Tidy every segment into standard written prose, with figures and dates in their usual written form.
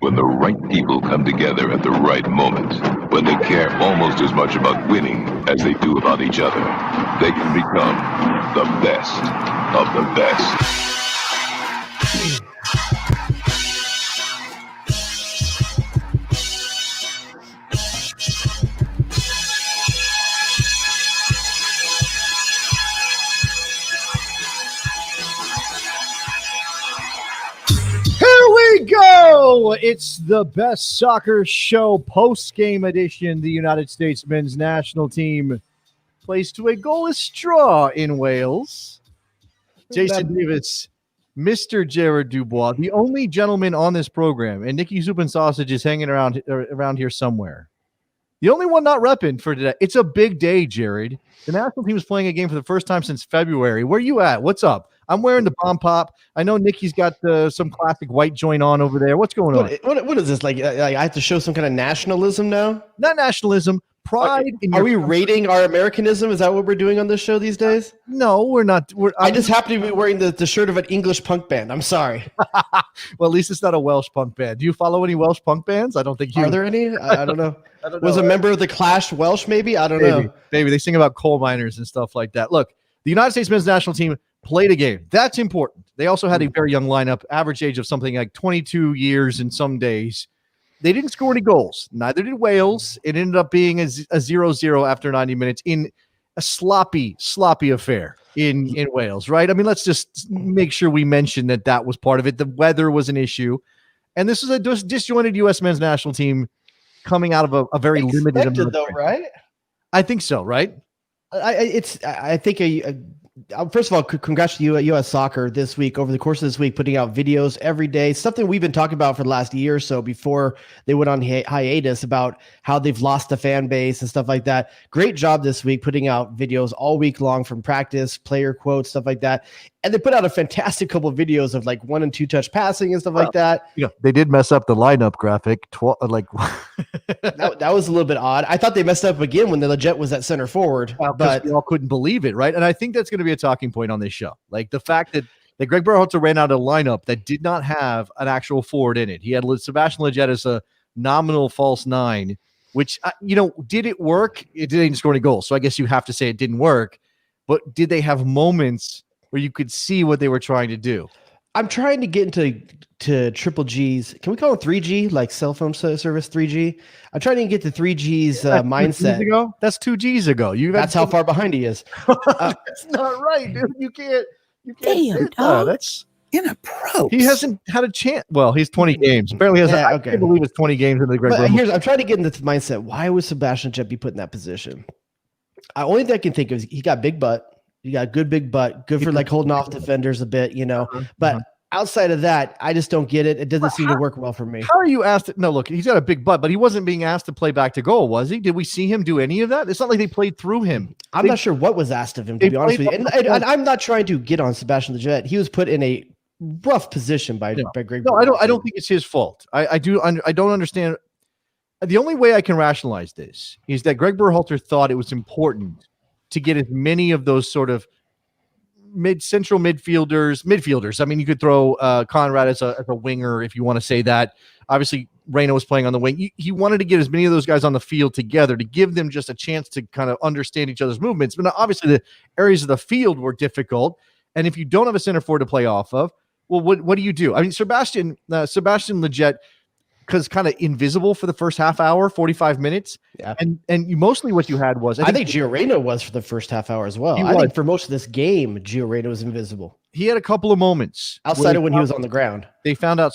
When the right people come together at the right moment, when they care almost as much about winning as they do about each other, they can become the best of the best. Go! It's the best soccer show post-game edition. The United States men's national team plays to a goalless draw in Wales. Jason Davis, Mr. Jared Dubois, the only gentleman on this program, and Nikki Soup and Sausage is hanging around here somewhere. The only one not repping for today. It's a big day, Jared. The national team is playing a game for the first time since February. Where you at? What's up? I'm wearing the bomb pop. I know Nikki's got some classic white joint on over there. What's going on? What is this? Like I have to show some kind of nationalism now? Not nationalism. Pride. Are we rating our Americanism? Is that what we're doing on this show these days? No, we're not. I just happen to be wearing the shirt of an English punk band. I'm sorry. Well, at least it's not a Welsh punk band. Do you follow any Welsh punk bands? I don't think you. Are there any? I don't know. Was a member of the Clash Welsh, maybe? I don't know. Maybe they sing about coal miners and stuff like that. Look, the United States men's national team played a game. That's important. They also had a very young lineup, average age of something like 22 years in some days. They didn't score any goals. Neither did Wales. It ended up being a 0-0 after 90 minutes in a sloppy affair in Wales, right? I mean, let's just make sure we mention that was part of it. The weather was an issue. And this is a disjointed U.S. men's national team coming out of a very limited amount. Though, right? I think so, right? I think first of all, congrats to U.S. Soccer this week, over the course of this week, putting out videos every day, something we've been talking about for the last year or so before they went on hiatus about how they've lost the fan base and stuff like that. Great job this week putting out videos all week long from practice, player quotes, stuff like that. And they put out a fantastic couple of videos of like 1- and 2-touch passing and stuff like that. Yeah, they did mess up the lineup graphic. that was a little bit odd. I thought they messed up again when the Leggett was at center forward, but we all couldn't believe it, right? And I think that's going to be a talking point on this show. Like the fact that Greg Berhalter ran out a lineup that did not have an actual forward in it. He had Sebastian Leggett as a nominal false nine, which, did it work? It didn't score any goals. So I guess you have to say it didn't work. But did they have moments where you could see what they were trying to do? I'm trying to get into triple G's. Can we call it 3G, like cell phone service 3G? I'm trying to get to 3G's mindset. That's 2G's ago. That's how far behind he is. That's not right, dude. You can't. Damn, dog. That's inappropriate. He hasn't had a chance. Well, he's 20 games. Barely has. I can't believe it's 20 games into the Greg. I'm trying to get into the mindset. Why would Sebastian Leggett be put in that position? The only thing I can think of is he got big butt. You got a good big butt, good for like holding off defenders a bit, But outside of that, I just don't get it. It doesn't seem to work well for me. How are you asked? No, look, he's got a big butt, but he wasn't being asked to play back to goal, was he? Did we see him do any of that? It's not like they played through him. I'm not sure what was asked of him, to be honest with you. And I'm not trying to get on Sebastian Leggett. He was put in a rough position by Greg. No, I don't think it's his fault. I don't understand. The only way I can rationalize this is that Greg Berhalter thought it was important to get as many of those sort of central midfielders. I mean, you could throw Conrad as a winger if you want to say that. Obviously, Reina was playing on the wing. He wanted to get as many of those guys on the field together to give them just a chance to kind of understand each other's movements. But obviously, the areas of the field were difficult. And if you don't have a center forward to play off of, well, what do you do? I mean, Sebastian Leggett, because kind of invisible for the first half hour, 45 minutes. Yeah. And mostly what you had was... I think Gio Reyna was for the first half hour as well. I think for most of this game, Gio Reyna was invisible. He had a couple of moments. Outside of when he was on the ground. They found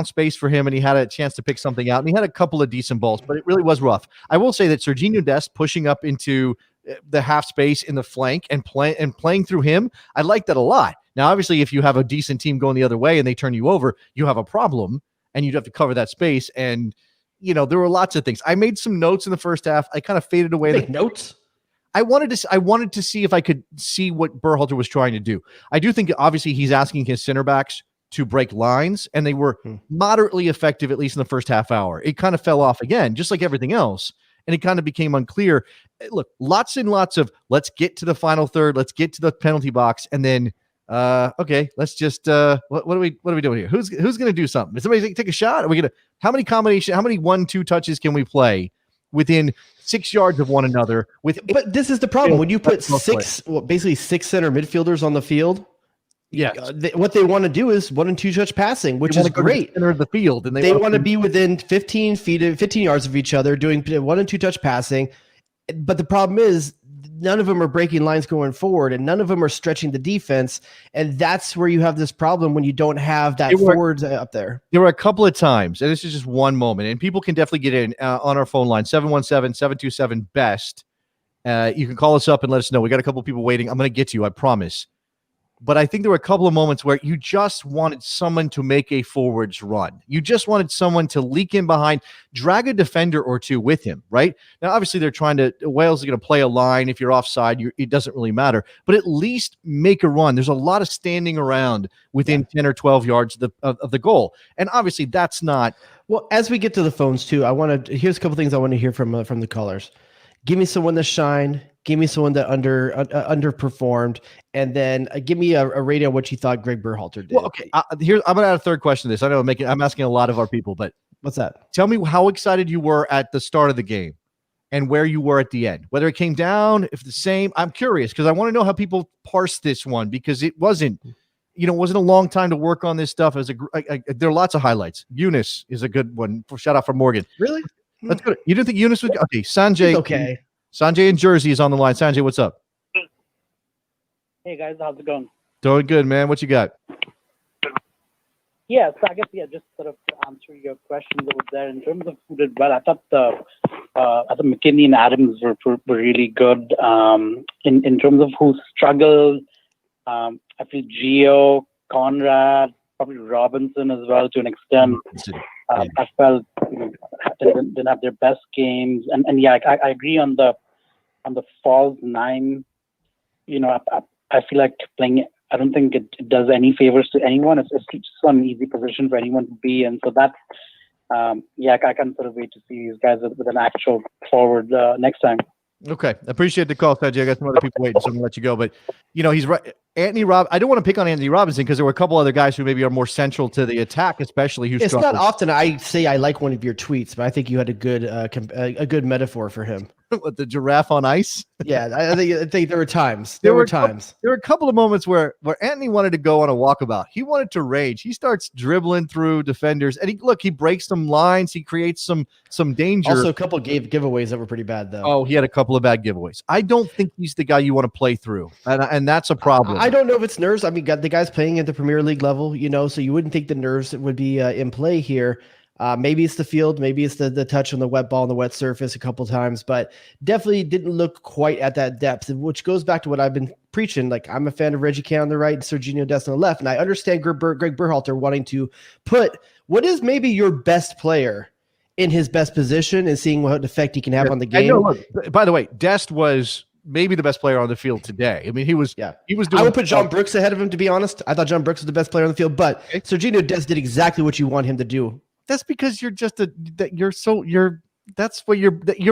space for him, and he had a chance to pick something out. And he had a couple of decent balls, but it really was rough. I will say that Serginho Dest pushing up into the half space in the flank and playing through him, I like that a lot. Now, obviously, if you have a decent team going the other way and they turn you over, you have a problem. And you'd have to cover that space. And, there were lots of things. I made some notes in the first half. I kind of faded away. Make notes? I wanted to see if I could see what Berhalter was trying to do. I do think, obviously, he's asking his center backs to break lines, and they were moderately effective, at least in the first half hour. It kind of fell off again, just like everything else. And it kind of became unclear. Look, lots and lots of let's get to the final third. Let's get to the penalty box. And then Okay, let's just what are we doing here? Who's gonna do something? Is somebody take a shot? Are we gonna how many 1-2 touches can we play within 6 yards of one another? But this is the problem when you put basically six center midfielders on the field. Yeah, what they want to do is 1-2 touch passing, which is great. Center of the field, and they want to be within 15 yards of each other, doing 1-2 touch passing. But the problem is, none of them are breaking lines going forward, and none of them are stretching the defense. And that's where you have this problem when you don't have that forward up there. There were a couple of times, and this is just one moment, and people can definitely get in on our phone line, 717-727-BEST. You can call us up and let us know. We got a couple of people waiting. I'm going to get to you, I promise. But I think there were a couple of moments where you just wanted someone to make a forwards run. You just wanted someone to leak in behind, drag a defender or two with him, right? Now, obviously, Wales is going to play a line. If you're offside, it doesn't really matter. But at least make a run. There's a lot of standing around within 10 or 12 yards of the goal. And obviously, that's not... Well, as we get to the phones, too, here's a couple things I want to hear from the callers. Give me someone that shined. Give me someone that underperformed, and then give me a rating on what you thought Greg Berhalter did. Well, okay. I'm going to add a third question to this. I know I'm asking a lot of our people, but what's that? Tell me how excited you were at the start of the game, and where you were at the end. Whether it came down, if the same. I'm curious because I want to know how people parse this one because it wasn't a long time to work on this stuff. There are lots of highlights. Eunice is a good one. Shout out for Morgan. Really? That's good. You didn't think Eunice would? Okay, Sanjay. It's okay. Sanjay in Jersey is on the line. Sanjay, what's up? Hey guys, how's it going? Doing good, man. What you got? Yeah, so I guess just sort of to answer your questions over there in terms of who did well. I thought McKennie and Adams were really good. In terms of who struggled, I feel Gio, Conrad, probably Robinson as well to an extent. I felt didn't have their best games, and I agree on the false nine. I feel like playing. I don't think it does any favors to anyone. It's just an easy position for anyone to be in. So that's I can sort of wait to see these guys with an actual forward next time. Okay, appreciate the call, Sanjay. I got some other people waiting, so I'm gonna let you go. But he's right. I don't want to pick on Anthony Robinson because there were a couple other guys who maybe are more central to the attack, especially who. It's not often I say I like one of your tweets, but I think you had a good metaphor for him. What, the giraffe on ice? Yeah, I think there were times. There were a couple of moments where Anthony wanted to go on a walkabout. He wanted to rage. He starts dribbling through defenders, and he breaks some lines. He creates some danger. Also, a couple giveaways that were pretty bad, though. Oh, he had a couple of bad giveaways. I don't think he's the guy you want to play through, and that's a problem. I don't know if it's nerves. I mean, the guy's playing at the Premier League level, so you wouldn't think the nerves would be in play here. Maybe it's the field, maybe it's the touch on the wet ball on the wet surface a couple times, but definitely didn't look quite at that depth, which goes back to what I've been preaching. Like, I'm a fan of Reggie Can on the right and Serginho Dest on the left, and I understand Greg Berhalter wanting to put what is maybe your best player in his best position and seeing what effect he can have on the game. Look, by the way, Dest was maybe the best player on the field today. I mean, he was doing. I would put John Brooks ahead of him, to be honest. I thought John Brooks was the best player on the field, but Serginho Dest did exactly what you want him to do. That's because you're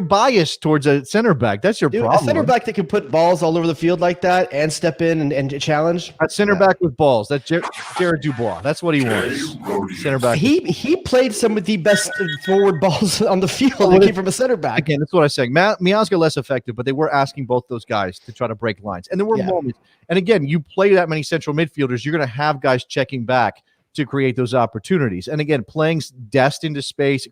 biased towards a center back. That's your problem. A center back that can put balls all over the field like that and step in and challenge. A center back with balls. That's Jared Dubois. That's what he wants. Center back. He played some of the best forward balls on the field that came from a center back. Again, that's what I'm saying. Miazga less effective, but they were asking both those guys to try to break lines. And there were moments. And again, you play that many central midfielders, you're going to have guys checking back to create those opportunities. And again, playing Dest into space,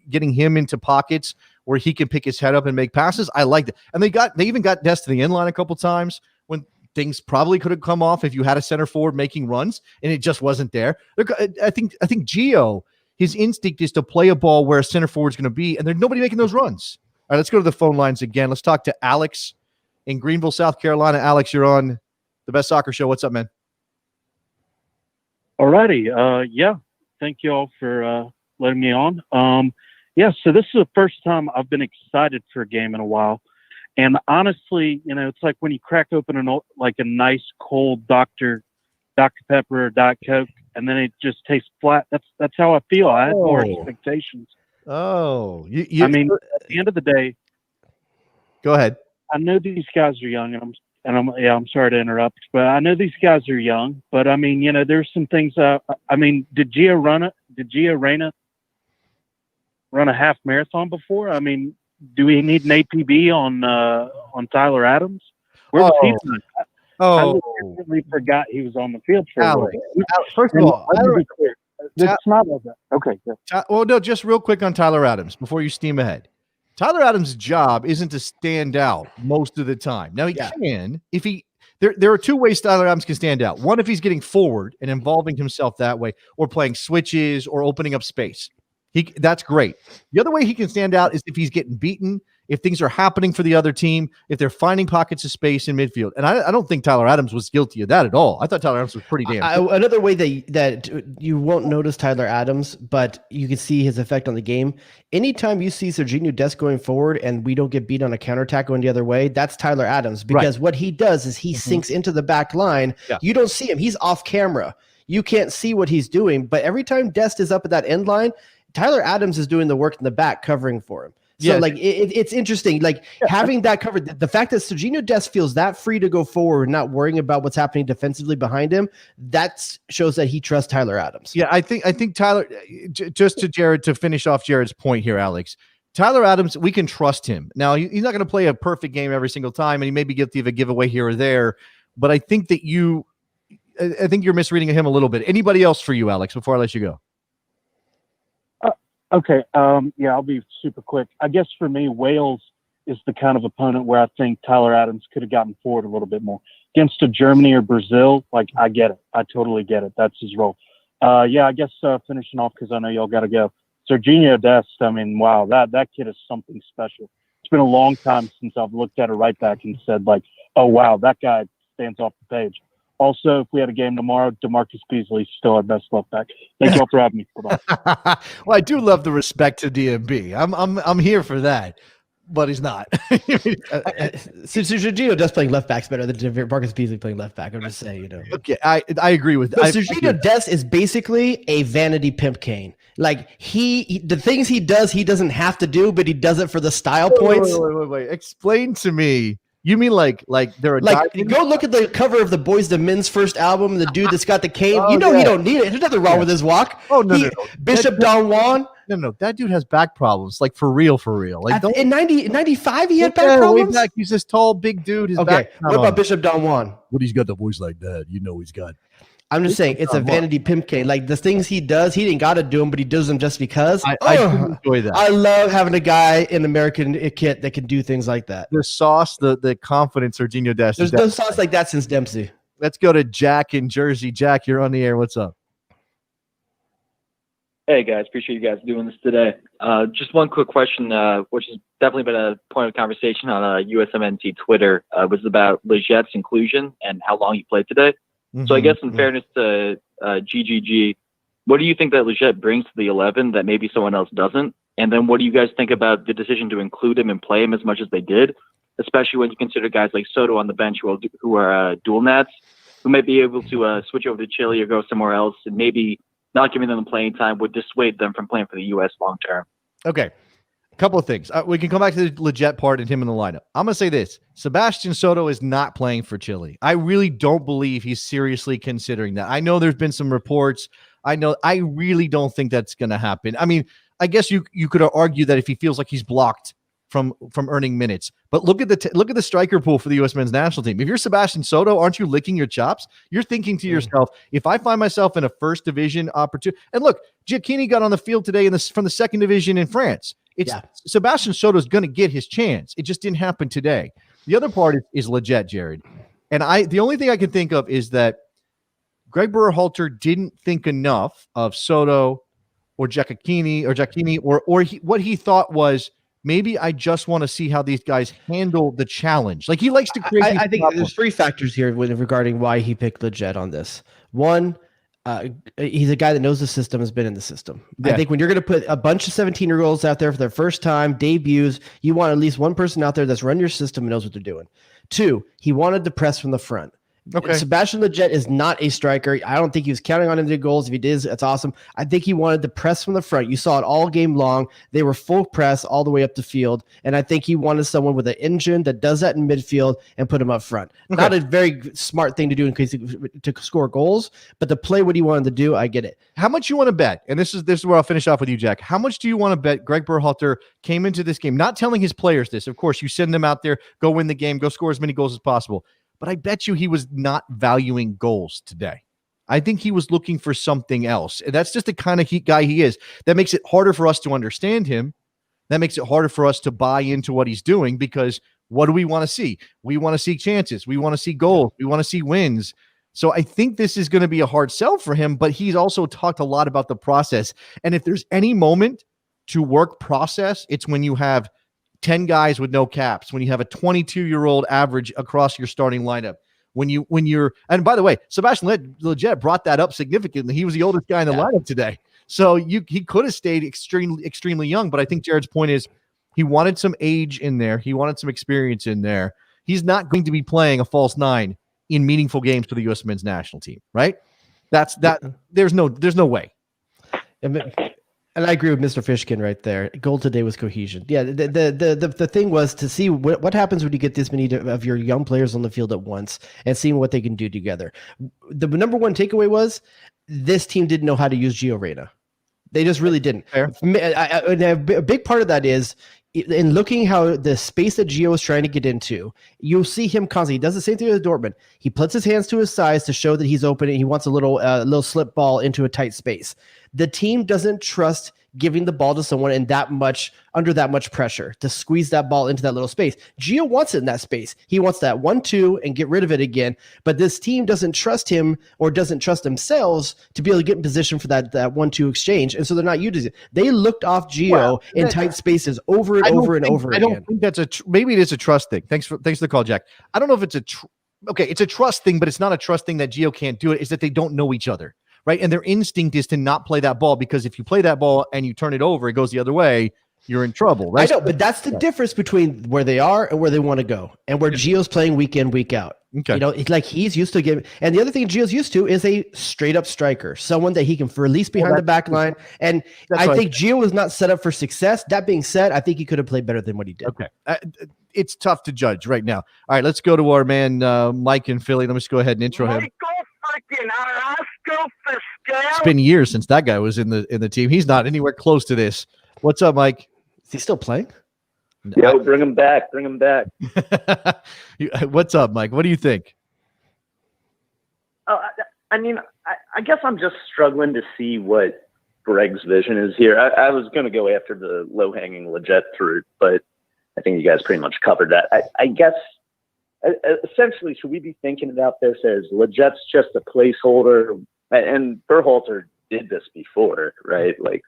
getting him into pockets where he can pick his head up and make passes. I liked it. And they even got Dest to the end line a couple times when things probably could have come off if you had a center forward making runs and it just wasn't there. I think Gio, his instinct is to play a ball where a center forward's going to be, and there's nobody making those runs. All right, let's go to the phone lines again. Let's talk to Alex in Greenville, South Carolina. Alex, you're on the Best Soccer Show. What's up, man? Alrighty. Thank you all for letting me on. So this is the first time I've been excited for a game in a while. And honestly, it's like when you crack open a nice cold Dr. Pepper or Diet Coke, and then it just tastes flat. That's how I feel. I had more expectations. Oh, I mean, at the end of the day, go ahead. I know these guys are young, and and I'm sorry to interrupt, but I know these guys are young, but I mean, there's some things. I mean, did Gio Reyna run a half marathon before? I mean, do we need an APB on Tyler Adams? Where was he? I legitimately forgot he was on the field for a little bit. First of all, let me be clear. It's not like that. Okay. Good. Well, no, just real quick on Tyler Adams before you steam ahead. Tyler Adams' job isn't to stand out most of the time. Now he can if he. There are two ways Tyler Adams can stand out. One, if he's getting forward and involving himself that way, or playing switches or opening up space. That's great. The other way he can stand out is if he's getting beaten, if things are happening for the other team, if they're finding pockets of space in midfield. And I don't think Tyler Adams was guilty of that at all. I thought Tyler Adams was pretty damn good. Another way that you won't notice Tyler Adams, but you can see his effect on the game. Anytime you see Serginho Dest going forward and we don't get beat on a counterattack going the other way, that's Tyler Adams. Because what he does is he sinks into the back line. Yeah. You don't see him. He's off camera. You can't see what he's doing. But every time Dest is up at that end line, Tyler Adams is doing the work in the back covering for him. So it's interesting, having that covered. The fact that Serginho Dest feels that free to go forward, not worrying about what's happening defensively behind him, that shows that he trusts Tyler Adams. Yeah, I think Tyler, just to Jared, to finish off Jared's point here, Alex, Tyler Adams, we can trust him. Now, he's not going to play a perfect game every single time, and he may be guilty of a giveaway here or there, but I think that I think you're misreading him a little bit. Anybody else for you, Alex, before I let you go? Okay. I'll be super quick. I guess for me, Wales is the kind of opponent where I think Tyler Adams could have gotten forward a little bit more. Against a Germany or Brazil, I get it. I totally get it. That's his role. I guess finishing off, because I know y'all got to go. Serginho Dest, I mean, wow, that kid is something special. It's been a long time since I've looked at a right back and said, oh, wow, that guy stands off the page. Also, if we had a game tomorrow, DeMarcus Beasley's still our best left back. Thank you all for having me. Bye-bye. Well, I do love the respect to DMB. I'm here for that, but he's not. Serginho Dest playing left back's better than DeMarcus Beasley playing left back. I'm just saying, Okay, I agree with that. Serginho Dest is basically a vanity pimp cane. The things he does, he doesn't have to do, but he does it for the style points. Wait. Explain to me. You mean like they're go look at the cover of the Boyz II Men's first album, the dude that's got the cane. He don't need it. There's nothing wrong with his walk. Oh no. Bishop Don Juan. No, that dude has back problems. For real. In 95, he had back problems. Back, he's this tall, big dude. His okay, what about Bishop Don Juan? But he's got the voice like that. He's got. I'm just saying, it's a vanity pimp cane. The things he does, he didn't got to do them, but he does them just because. I enjoy that. I love having a guy in American kit that can do things like that. The sauce, the confidence, Serginho Dest. There's no sauce like that since Dempsey. Let's go to Jack in Jersey. Jack, you're on the air. What's up? Hey, guys. Appreciate you guys doing this today. Just one quick question, which has definitely been a point of conversation on USMNT Twitter, was about Legette's inclusion and how long he played today. So I guess in fairness to GGG, what do you think that Legette brings to the 11 that maybe someone else doesn't? And then what do you guys think about the decision to include him and play him as much as they did, especially when you consider guys like Soto on the bench who are dual nats, who might be able to switch over to Chile or go somewhere else, and maybe not giving them the playing time would dissuade them from playing for the U.S. long term? Okay. A couple of things. We can come back to the Legette part and him in the lineup. I'm going to say this. Sebastian Soto is not playing for Chile. I really don't believe he's seriously considering that. I know there's been some reports. I really don't think that's going to happen. I mean, I guess you could argue that if he feels like he's blocked from earning minutes, but look at the striker pool for the U.S. men's national team. If you're Sebastian Soto, aren't you licking your chops? You're thinking to yourself, if I find myself in a first division opportunity, and look, Giacchini got on the field today from the second division in France. Sebastian Soto's going to get his chance. It just didn't happen today. The other part is Legette, Jared. And the only thing I can think of is that Greg Berhalter didn't think enough of Soto or Giacchini or what he thought was, maybe I just want to see how these guys handle the challenge. He likes to create. I think there's three factors here regarding why he picked Legette on this. One, he's a guy that knows the system, has been in the system. Yeah. I think when you're going to put a bunch of 17-year-olds out there for their first time debuts, you want at least one person out there that's run your system and knows what they're doing. Two, he wanted to press from the front. Okay. Sebastian Lletget is not a striker. I don't think he was counting on him to do goals. If he did, that's awesome. I think he wanted to press from the front. You saw it all game long. They were full press all the way up the field. And I think he wanted someone with an engine that does that in midfield and put him up front. Okay. Not a very smart thing to do in case to score goals, but to play what he wanted to do, I get it. How much you want to bet? And this is where I'll finish off with you, Jack. How much do you want to bet Greg Berhalter came into this game, not telling his players this? Of course, you send them out there, go win the game, go score as many goals as possible. But I bet you he was not valuing goals today. I think he was looking for something else. And that's just the kind of guy he is. That makes it harder for us to understand him. That makes it harder for us to buy into what he's doing, because what do we want to see? We want to see chances. We want to see goals. We want to see wins. So I think this is going to be a hard sell for him, but he's also talked a lot about the process. And if there's any moment to work process, it's when you have 10 guys with no caps, when you have a 22-year-old average across your starting lineup, when you're, and by the way, Sebastian Lletget brought that up significantly. He was the oldest guy in the lineup today. So he could have stayed extremely young, but I think Jared's point is he wanted some age in there. He wanted some experience in there. He's not going to be playing a false nine in meaningful games for the U.S. men's national team, right? There's no way. And I agree with Mr. Fishkin right there. Goal today was cohesion. Yeah, the thing was to see what happens when you get this many of your young players on the field at once and seeing what they can do together. The number one takeaway was this team didn't know how to use Gio Reyna. They just really didn't. A big part of that is in looking how the space that Gio is trying to get into, you'll see him constantly. He does the same thing with Dortmund. He puts his hands to his sides to show that he's open and he wants a little slip ball into a tight space. The team doesn't trust giving the ball to someone under that much pressure to squeeze that ball into that little space. Gio wants it in that space. He wants that 1-2 and get rid of it again. But this team doesn't trust him or doesn't trust themselves to be able to get in position for that 1-2 exchange. And so they're not using it. They looked off Gio in tight spaces over and over again. I don't think that's maybe it is a trust thing. Thanks for the call, Jack. I don't know if it's it's a trust thing, but it's not a trust thing that Gio can't do it. It's that they don't know each other. Right. And their instinct is to not play that ball, because if you play that ball and you turn it over, it goes the other way, you're in trouble. Right. I know, but that's the difference between where they are and where they want to go, and where Gio's playing week in, week out. Okay. It's like he's used to giving. And the other thing Gio's used to is a straight up striker, someone that he can release behind the back line. And I think Gio was not set up for success. That being said, I think he could have played better than what he did. Okay. It's tough to judge right now. All right, let's go to our man, Mike in Philly. Let me just go ahead and intro him. It's been years since that guy was in the team. He's not anywhere close to this. What's up, Mike? Is he still playing? Yeah, bring him back. Bring him back. What's up, Mike? What do you think? I guess I'm just struggling to see what Greg's vision is here. I was going to go after the low-hanging Lletget fruit, but I think you guys pretty much covered that. I guess essentially, should we be thinking about this as Lletget's just a placeholder? And Berhalter did this before, right? Like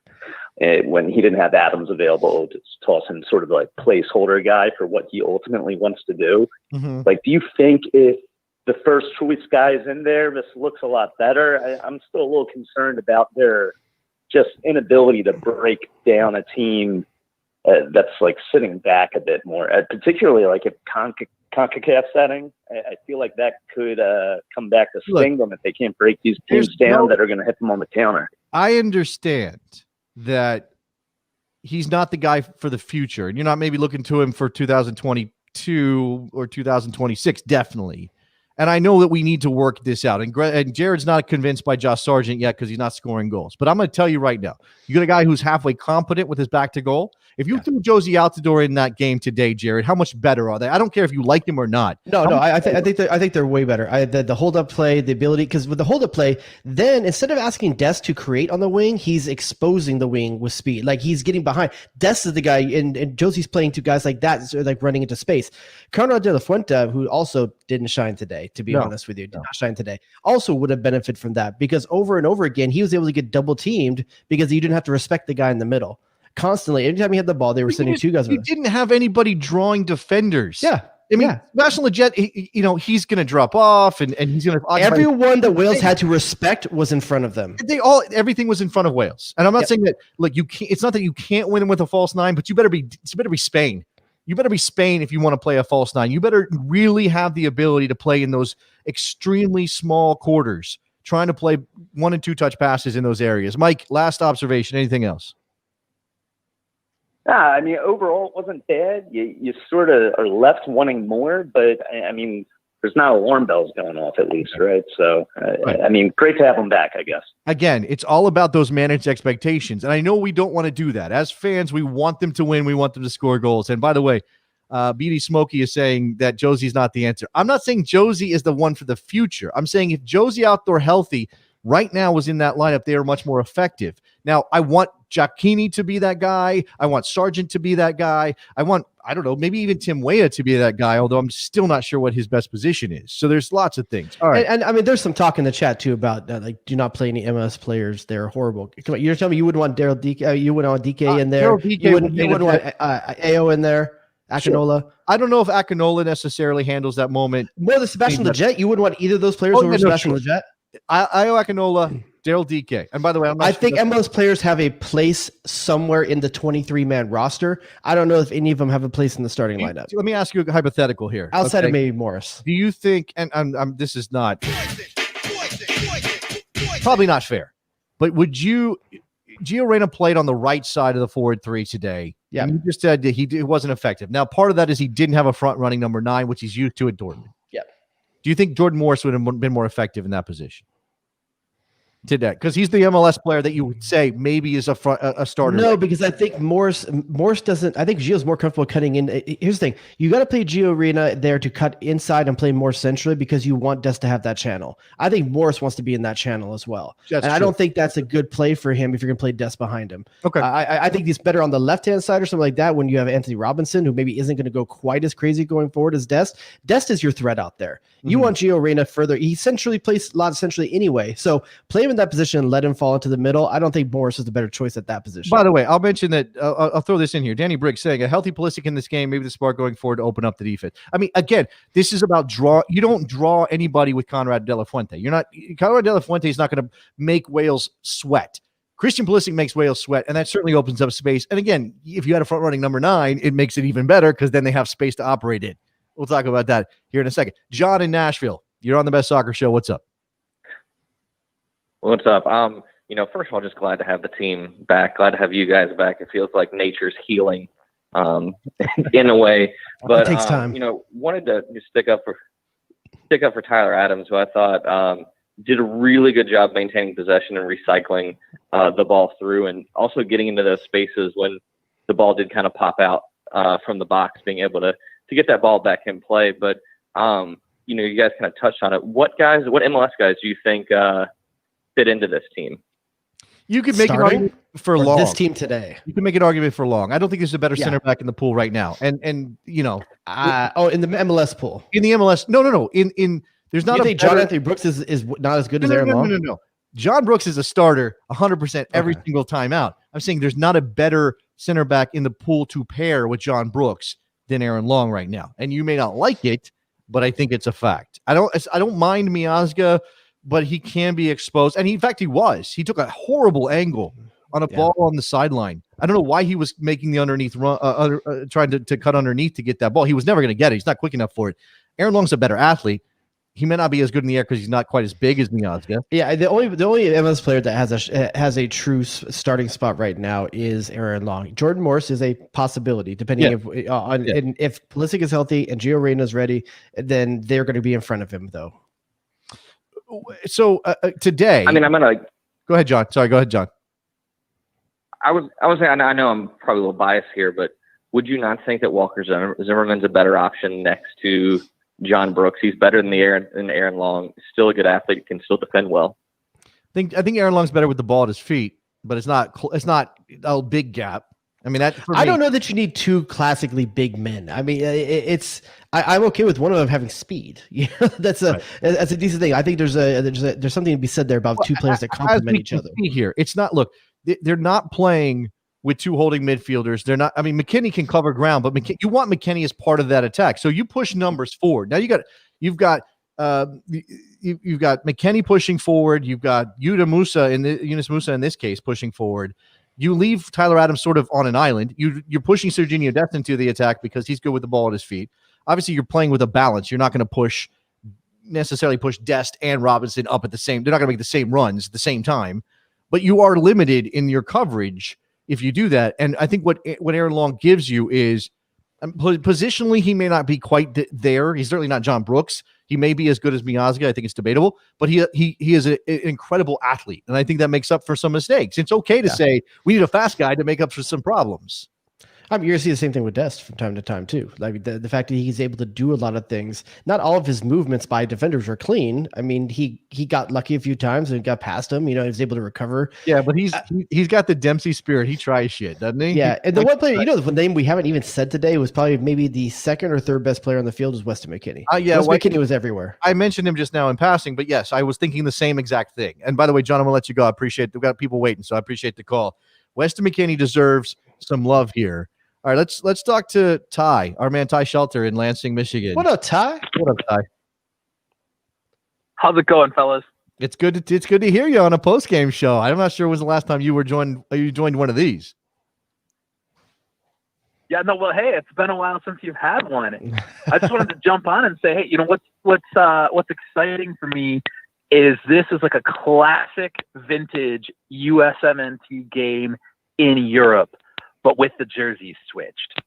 when he didn't have Adams available, just toss him sort of like placeholder guy for what he ultimately wants to do. Mm-hmm. Like, do you think if the first choice guy is in there, this looks a lot better? I'm still a little concerned about their just inability to break down a team that's like sitting back a bit more, particularly like if CONCACAF setting. I feel like that could come back to sting them if they can't break these teams down that are going to hit them on the counter. I understand that he's not the guy for the future, and you're not maybe looking to him for 2022 or 2026, definitely. And I know that we need to work this out. And Jared's not convinced by Josh Sargent yet because he's not scoring goals. But I'm going to tell you right now, you got a guy who's halfway competent with his back to goal. If you threw Josie Altidore in that game today, Jared, how much better are they? I don't care if you like him or not. I think they're way better. The hold up play, the ability, because with the hold up play, then instead of asking Des to create on the wing, he's exposing the wing with speed. Like he's getting behind. Des is the guy, and Josie's playing to guys like that, so like running into space. Conrad de la Fuente, who also didn't shine today, to be honest with you, did not shine today, also would have benefited from that, because over and over again, he was able to get double teamed because you didn't have to respect the guy in the middle. Constantly, anytime he had the ball, they were sending two guys. He didn't have anybody drawing defenders. Yeah. I mean, Sebastian Lletget, he's going to drop off and he's going to. Everyone that Wales had to respect was in front of them. Everything was in front of Wales. And I'm not saying that, like, you can't, it's not that you can't win with a false nine, but you better be Spain. You better be Spain if you want to play a false nine. You better really have the ability to play in those extremely small quarters, trying to play 1 and 2 touch passes in those areas. Mike, last observation. Anything else? I mean, overall, it wasn't bad. You sort of are left wanting more, but I mean, there's not alarm bells going off at least, right? So, right. I mean, great to have them back, I guess. Again, it's all about those managed expectations. And I know we don't want to do that. As fans, we want them to win. We want them to score goals. And by the way, BD Smokey is saying that Josie's not the answer. I'm not saying Josie is the one for the future. I'm saying if Josie out there healthy right now was in that lineup, they are much more effective. Now, I want Giacchini to be that guy. I want Sargent to be that guy. I want, I don't know, maybe even Tim Weah to be that guy, although I'm still not sure what his best position is. So there's lots of things. All right. And I mean, there's some talk in the chat too about like, do not play any MLS players. They're horrible. Come on, you're telling me you wouldn't want Daryl DK, you wouldn't want DK in there. You wouldn't want AO in there. Akinola. Sure. I don't know if Akinola necessarily handles that moment. More than Sebastian Lletget. You wouldn't want either of those players over Sebastian Lletget. Io Akinola, Daryl DK. And by the way, I think MLS players have a place somewhere in the 23-man roster. I don't know if any of them have a place in the starting lineup. Let me ask you a hypothetical here. Outside of maybe Morris. Do you think, and this is not, probably not fair, but would you, Gio Reyna played on the right side of the forward three today. Yeah. You just said that it wasn't effective. Now, part of that is he didn't have a front running number 9, which he's used to at Dortmund. Yeah. Do you think Jordan Morris would have been more effective in that position today? Because he's the MLS player that you would say maybe is a starter. No, because I think Morris doesn't. I think Gio's more comfortable cutting in. Here's the thing: you got to play Gio Reyna there to cut inside and play more centrally because you want Des to have that channel. I think Morris wants to be in that channel as well, and I don't think that's a good play for him if you're going to play Des behind him. Okay, I think he's better on the left hand side or something like that when you have Anthony Robinson, who maybe isn't going to go quite as crazy going forward as Des. Des is your threat out there. You want Gio Reyna further. He centrally plays a lot centrally anyway, so play him in that position and let him fall into the middle. I don't think Morris is the better choice at that position. By the way, I'll mention that I'll throw this in here. Danny Briggs saying a healthy Pulisic in this game, maybe the spark going forward to open up the defense. I mean, again, this is about draw. You don't draw anybody with Conrad De La Fuente. Conrad De La Fuente is not going to make Wales sweat. Christian Pulisic makes Wales sweat, and that certainly opens up space. And again, if you had a front running number 9, it makes it even better because then they have space to operate in. We'll talk about that here in a second. John in Nashville, you're on the Best Soccer Show. What's up? What's up? First of all, just glad to have the team back. Glad to have you guys back. It feels like nature's healing, in a way. But it takes time. Wanted to just stick up for Tyler Adams, who I thought did a really good job maintaining possession and recycling the ball through, and also getting into those spaces when the ball did kind of pop out from the box, being able to get that ball back in play. But you guys kind of touched on it. What MLS guys do you think fit into this team? You could make an argument for Long. This team today. You can make an argument for Long. I don't think there's a better center back in the pool right now. And in the MLS pool. In the MLS. No. In there's not. You think John Anthony Brooks is not as good as Aaron Long? No. John Brooks is a starter 100% every single time out. I'm saying there's not a better center back in the pool to pair with John Brooks than Aaron Long right now. And you may not like it, but I think it's a fact. I don't mind Miazga, but he can be exposed. And in fact, he was. He took a horrible angle on a ball on the sideline. I don't know why he was making the underneath run, trying to cut underneath to get that ball. He was never going to get it. He's not quick enough for it. Aaron Long's a better athlete. He may not be as good in the air because he's not quite as big as Miazga. Yeah, the only MLS player that has a true starting spot right now is Aaron Long. Jordan Morris is a possibility, depending and if Pulisic is healthy and Gio Reyna is ready, then they're going to be in front of him, though. So today, I'm gonna go ahead, John. Sorry, go ahead, John. I was saying, I know I'm probably a little biased here, but would you not think that Walker Zimmerman's a better option next to John Brooks? He's better than Aaron Long. Still a good athlete, can still defend well. I think Aaron Long's better with the ball at his feet, but it's not a big gap. I mean, I don't know that you need two classically big men. I mean, I'm okay with one of them having speed. That's a decent thing. I think there's something to be said there about two players that complement each other. Here, it's not. Look, they're not playing with two holding midfielders. They're not. I mean, McKennie can cover ground, but you want McKennie as part of that attack. So you push numbers forward. Now you've got McKennie pushing forward. You've got Yunus Musa in this case pushing forward. You leave Tyler Adams sort of on an island. You're pushing Serginho Dest into the attack because he's good with the ball at his feet. Obviously, you're playing with a balance. You're not going to necessarily push Dest and Robinson up at the same. They're not going to make the same runs at the same time, but you are limited in your coverage if you do that. And I think what Aaron Long gives you is positionally, he may not be quite there. He's certainly not John Brooks. He may be as good as Miazga. I think it's debatable, but he is an incredible athlete, and I think that makes up for some mistakes. It's okay to say we need a fast guy to make up for some problems. I mean, you're going to see the same thing with Dest from time to time, too. Like the fact that he's able to do a lot of things. Not all of his movements by defenders are clean. I mean, he got lucky a few times and got past him. He was able to recover. Yeah, but he's got the Dempsey spirit. He tries shit, doesn't he? Yeah, and the one player, the name we haven't even said today was probably maybe the second or third best player on the field is Weston McKennie. McKennie was everywhere. I mentioned him just now in passing, but yes, I was thinking the same exact thing. And by the way, John, I'm going to let you go. I appreciate it. We've got people waiting, so I appreciate the call. Weston McKennie deserves some love here. All right, let's talk to Ty, our man Ty Shelter in Lansing, Michigan. What up, Ty? What up, Ty? How's it going, fellas? It's good to hear you on a post-game show. I'm not sure when was the last time you joined one of these. Yeah, no, well, hey, it's been a while since you've had one. I just wanted to jump on and say, hey, what's exciting for me is this is like a classic vintage USMNT game in Europe, but with the jerseys switched,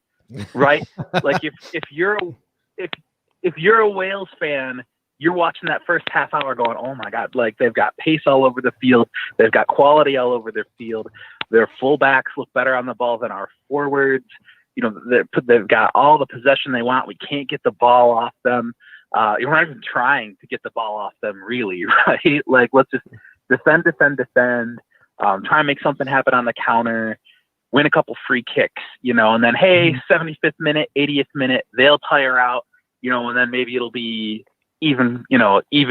right? Like if you're a Wales fan, you're watching that first half hour going, oh my God, like they've got pace all over the field. They've got quality all over their field. Their fullbacks look better on the ball than our forwards. They've got all the possession they want. We can't get the ball off them. You're not even trying to get the ball off them, really, right? Like, let's just defend, try and make something happen on the counter, win a couple free kicks, and then, hey, 75th minute, 80th minute, they'll tire out, and then maybe it'll be even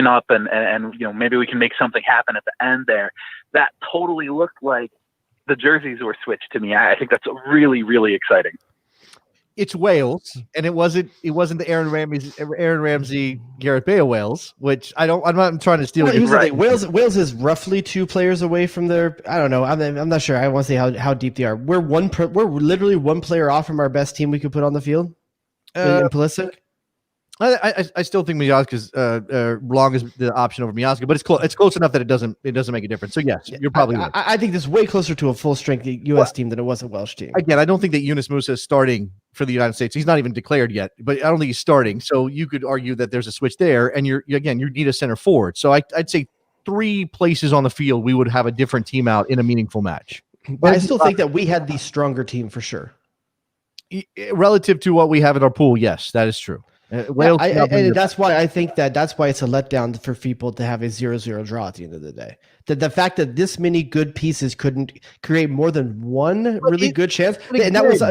up and maybe we can make something happen at the end there. That totally looked like the jerseys were switched to me. I think that's really, really exciting. It's Wales, and it wasn't the Aaron Ramsey, Gareth Bale Wales, which I'm not trying to steal. Right. Wales is roughly 2 players away from their. I don't know. I'm not sure. I want to say how deep they are. We're literally 1 player off from our best team we could put on the field. In Pulisic. I still think Miazga's Long is the option over Miazga, but it's close enough that it doesn't make a difference. So yes, you're probably right. I think this is way closer to a full strength U.S. team than it was a Welsh team. Again, I don't think that Yunus Musa is starting for the United States. He's not even declared yet, but I don't think he's starting. So you could argue that there's a switch there, and you need a center forward. So I'd say 3 places on the field we would have a different team out in a meaningful match. But I still think that we had the stronger team for sure. Relative to what we have in our pool, yes, that is true. Wales, and that's why I think that's why it's a letdown for people to have a 0-0 draw at the end of the day. The fact that this many good pieces couldn't create more than one really good chance, and that was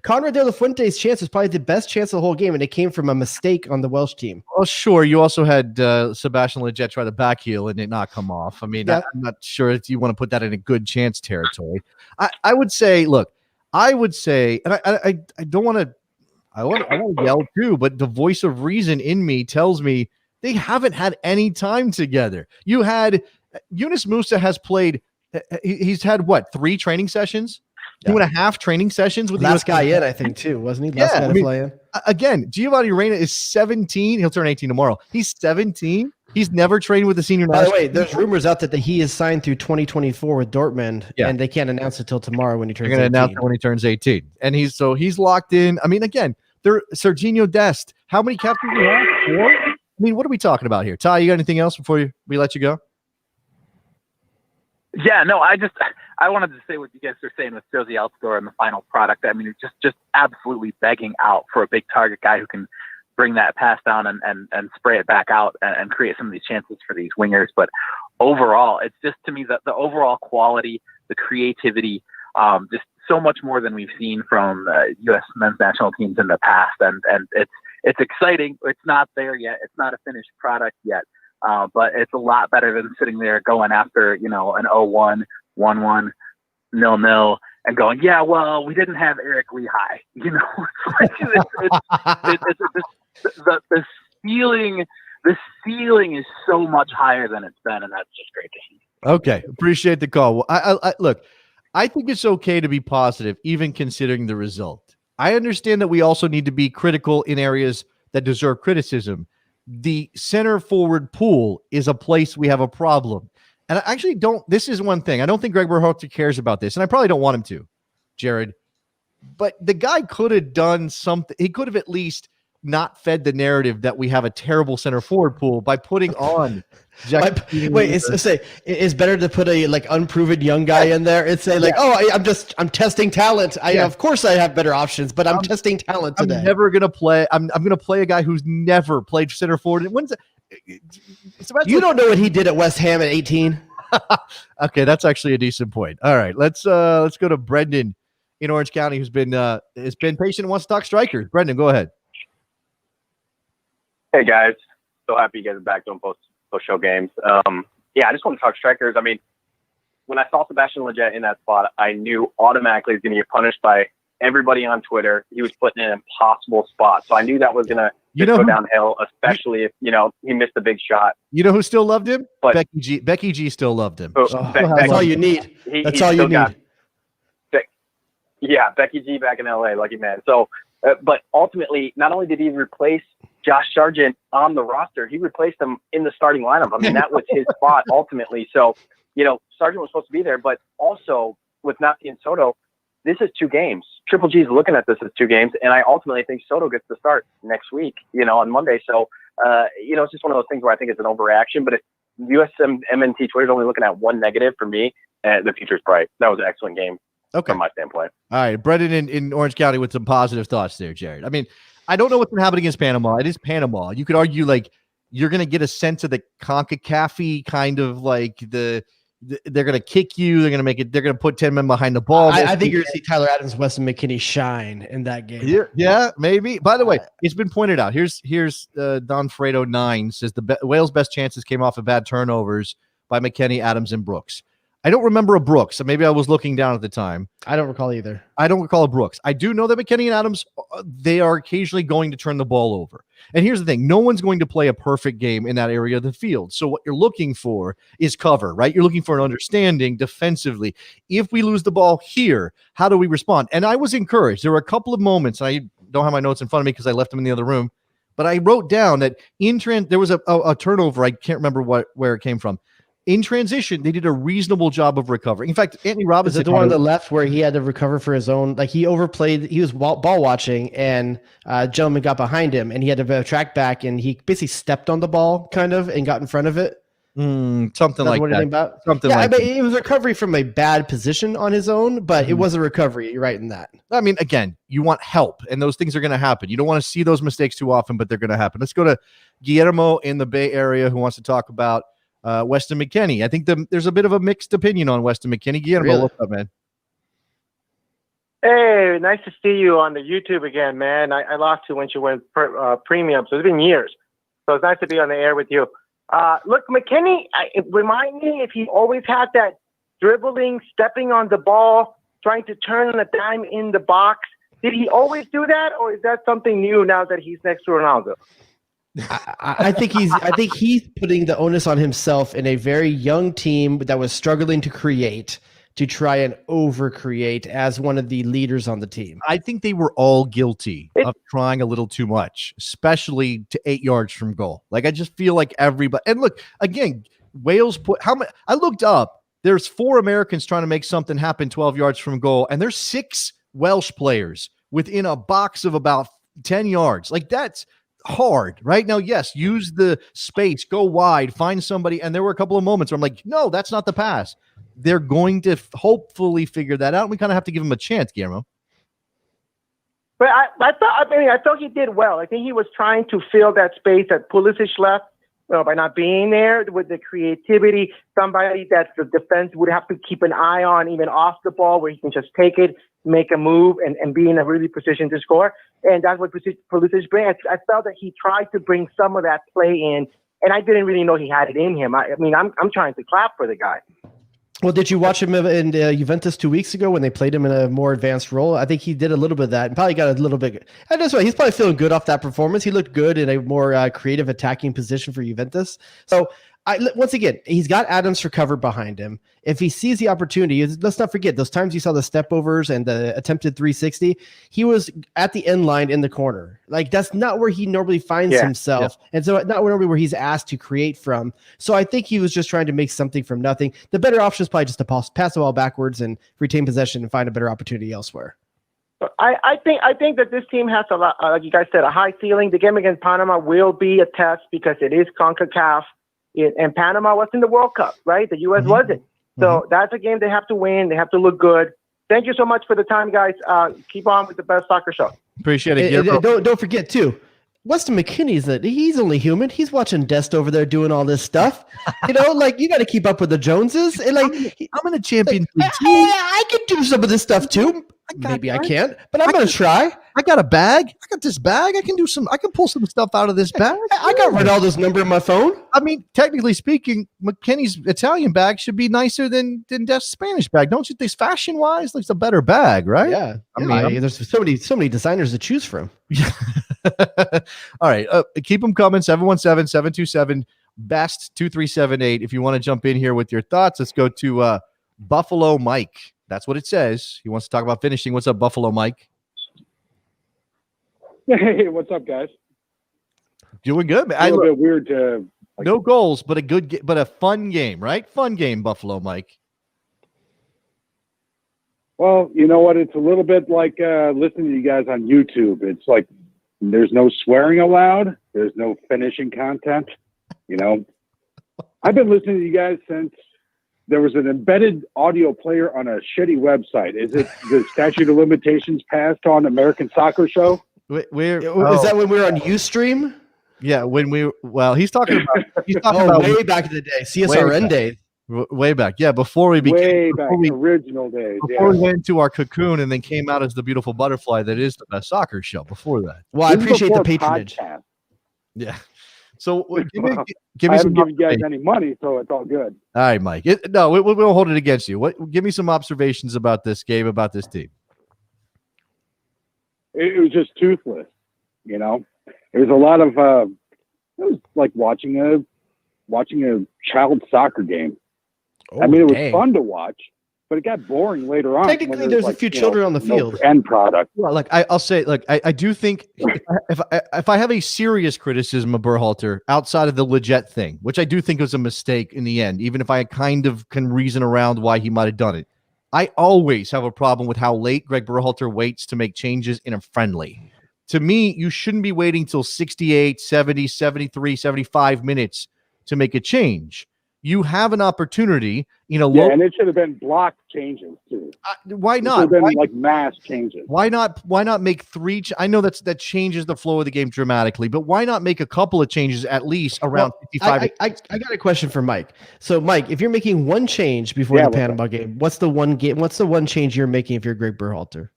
Conrad de la Fuente's chance was probably the best chance of the whole game, and it came from a mistake on the Welsh team. Oh, sure. You also had Sebastian Lletget try the back heel and it not come off. I mean, I'm not sure if you want to put that in a good chance territory. I would say, and I don't want to. I want to yell too, but the voice of reason in me tells me they haven't had any time together. You had Yunus Musa has played. He's had 3 training sessions, 2.5 training sessions with last guy in, I think too, wasn't he? Last guy to fly in. Again, Giovanni Reina is 17. He'll turn 18 tomorrow. He's 17. He's never trained with the senior. By the way, there's rumors out that he is signed through 2024 with Dortmund, and they can't announce it till tomorrow when he turns 18. They're going to announce it when he turns 18. And he's locked in. I mean, again, Serginho Dest. How many captains do you have? 4? I mean, what are we talking about here? Ty, you got anything else before we let you go? Yeah, no, I wanted to say what you guys are saying with Josie Altidore and the final product. I mean, it's just absolutely begging out for a big target guy who can bring that pass down and spray it back out and create some of these chances for these wingers. But overall, it's just, to me, the overall quality, the creativity, just so much more than we've seen from U.S. men's national teams in the past. And it's exciting. It's not there yet. It's not a finished product yet. But it's a lot better than sitting there going after, an 0-1, 1-1, 0-0, and going, yeah, well, we didn't have Eric Lehigh. The ceiling is so much higher than it's been, and that's just great to see. Okay, appreciate the call. Well, look, I think it's okay to be positive, even considering the result. I understand that we also need to be critical in areas that deserve criticism. The center forward pool is a place we have a problem. And I actually don't, this is one thing. I don't think Greg Berhalter cares about this, and I probably don't want him to, Jared. But the guy could have done something. He could have at least not fed the narrative that we have a terrible center forward pool by putting on it's better to put a like unproven young guy in there and say like, I'm testing talent. Of course I have better options, but I'm testing talent today. I'm never gonna play. I'm gonna play a guy who's never played center forward. You don't know what he did at West Ham at 18. Okay, that's actually a decent point. All right, let's go to Brendan in Orange County, who's been patient and wants to talk strikers. Brendan, go ahead. Hey guys, so happy you guys are back doing post-show games. I just want to talk strikers. I mean, when I saw Sebastian Lletget in that spot, I knew automatically he was going to get punished by everybody on Twitter. He was put in an impossible spot, so I knew that was going to go downhill, especially if he missed a big shot. You know who still loved him? But Becky G still loved him. That's all you need. That's all you need. Becky G back in LA, lucky man. So, but ultimately, not only did he replace Josh Sargent on the roster, he replaced him in the starting lineup. I mean, that was his spot ultimately. So, Sargent was supposed to be there, but also with Nafi and Soto, this is 2 games. Triple G is looking at this as 2 games, and I ultimately think Soto gets to start next week, on Monday. So, it's just one of those things where I think it's an overreaction. But if USMNT Twitter is only looking at one negative for me, the future's bright. That was an excellent game from my standpoint. All right, Brendan in Orange County with some positive thoughts there, Jared. I mean, I don't know what's going to happen against Panama. It is Panama. You could argue like you're going to get a sense of the CONCACAF kind of like they're going to kick you. They're going to make it. They're going to put 10 men behind the ball. I think you're going to see Tyler Adams, Weston McKennie shine in that game. Yeah, maybe. By the way, it's been pointed out. Here's Don Fredo 9 says Wales' best chances came off of bad turnovers by McKennie, Adams, and Brooks. I don't remember a Brooks, so maybe I was looking down at the time. I don't recall either. I don't recall a Brooks. I do know that McKennie and Adams, they are occasionally going to turn the ball over. And here's the thing. No one's going to play a perfect game in that area of the field. So what you're looking for is cover, right? You're looking for an understanding defensively. If we lose the ball here, how do we respond? And I was encouraged. There were a couple of moments, and I don't have my notes in front of me because I left them in the other room, but I wrote down that there was a turnover. I can't remember where it came from. In transition, they did a reasonable job of recovering. In fact, Anthony Robinson. Is it the one on the left where he had to recover for his own? Like he overplayed. He was ball watching, and a gentleman got behind him, and he had to track back, and he basically stepped on the ball, kind of, and got in front of it. Something like that. It was recovery from a bad position on his own, but it was a recovery. You're right in that. I mean, again, you want help, and those things are going to happen. You don't want to see those mistakes too often, but they're going to happen. Let's go to Guillermo in the Bay Area who wants to talk about Weston McKennie. I think there's a bit of a mixed opinion on Weston McKennie. Guillermo, what's up, man? Hey, nice to see you on the YouTube again, man. I lost you when you went premium, so it's been years. So it's nice to be on the air with you. Look, McKennie, remind me if he always had that dribbling, stepping on the ball, trying to turn on a dime in the box. Did he always do that, or is that something new now that he's next to Ronaldo? I think he's putting the onus on himself in a very young team that was struggling to create, to try and overcreate as one of the leaders on the team. I think they were all guilty of trying a little too much, especially to 8 yards from goal. Like I just feel like everybody. And look, again, Wales put how many? I looked up. There's 4 Americans trying to make something happen 12 yards from goal, and there's 6 Welsh players within a box of about 10 yards. Like that's hard right now. Yes, use the space, go wide, find somebody. And there were a couple of moments where I'm like, no, that's not the pass. They're going to hopefully figure that out. We kind of have to give them a chance, Guillermo. But I thought he did well. I think he was trying to fill that space that Pulisic left by not being there with the creativity. Somebody that the defense would have to keep an eye on, even off the ball, where he can just take it, make a move, and be in a really position to score. And that's what Pulisic brings. I felt that he tried to bring some of that play in, and I didn't really know he had it in him. I mean, I'm trying to clap for the guy. Well, did you watch him in Juventus 2 weeks ago when they played him in a more advanced role? I think he did a little bit of that and probably got a little bit. And that's why he's probably feeling good off that performance. He looked good in a more creative attacking position for Juventus. So Once again, he's got Adams for cover behind him. If he sees the opportunity, let's not forget those times you saw the step overs and the attempted 360, he was at the end line in the corner. Like that's not where he normally finds himself. Yeah. And so not normally where he's asked to create from. So I think he was just trying to make something from nothing. The better option is probably just to pass the ball backwards and retain possession and find a better opportunity elsewhere. I think that this team has a lot, like you guys said, a high ceiling. The game against Panama will be a test because it is CONCACAF. And Panama was in the World Cup, right? The U.S. wasn't. So that's a game they have to win. They have to look good. Thank you so much for the time, guys. Keep on with the best soccer show. Appreciate it. And don't forget, too, USMNT, he's only human. He's watching Dest over there doing all this stuff. You know, like, you got to keep up with the Joneses. And like, I'm in a Champions League team. I can do some of this stuff, too. Maybe I can't, but I'm going to try. I got a bag. I got this bag. I can pull some stuff out of this bag. I got Ronaldo's number in my phone. I mean, technically speaking, McKennie's Italian bag should be nicer than Dest's Spanish bag. Don't you think fashion wise, like it's a better bag, right? Yeah. I mean, there's so many designers to choose from. All right. Keep them coming. 717-727-BEST-2378. If you want to jump in here with your thoughts, let's go to Buffalo Mike. That's what it says. He wants to talk about finishing. What's up, Buffalo Mike? Hey, what's up, guys? Doing good, man. A little bit weird to no goals, but a fun game, right? Fun game, Buffalo Mike. Well, you know what? It's a little bit like listening to you guys on YouTube. It's like there's no swearing allowed. There's no finishing content. You know, I've been listening to you guys since there was an embedded audio player on a shitty website. Is it the statute of limitations passed on American Soccer Show? Is that when we were on Ustream? Yeah, he's talking about way back in the day, CSRN days. Way back, yeah, before we original days. Before we went into our cocoon and then came out as the beautiful butterfly that is the best soccer show. Before that, well, I appreciate the patronage. Podcast. Yeah. So give me I haven't given you guys any money, so it's all good. All right, Mike. We won't hold it against you. Give me some observations about this game, about this team. It was just toothless, you know. It was a lot of it was like watching a child soccer game. I mean, it was fun to watch, but it got boring later on. Technically, there's a few children on the field. End product. Well, like I'll say, like I do think if I have a serious criticism of Berhalter outside of the legit thing, which I do think was a mistake in the end, even if I kind of can reason around why he might have done it, I always have a problem with how late Greg Berhalter waits to make changes in a friendly. To me, you shouldn't be waiting till 68, 70, 73, 75 minutes to make a change. You have an opportunity, and it should have been block changes too. Why not? It should have been like mass changes. Why not make three? I know that changes the flow of the game dramatically, but why not make a couple of changes at least around 55? I got a question for Mike. So, Mike, if you're making one change before the Panama game, what's the one change you're making if you're Greg Berhalter?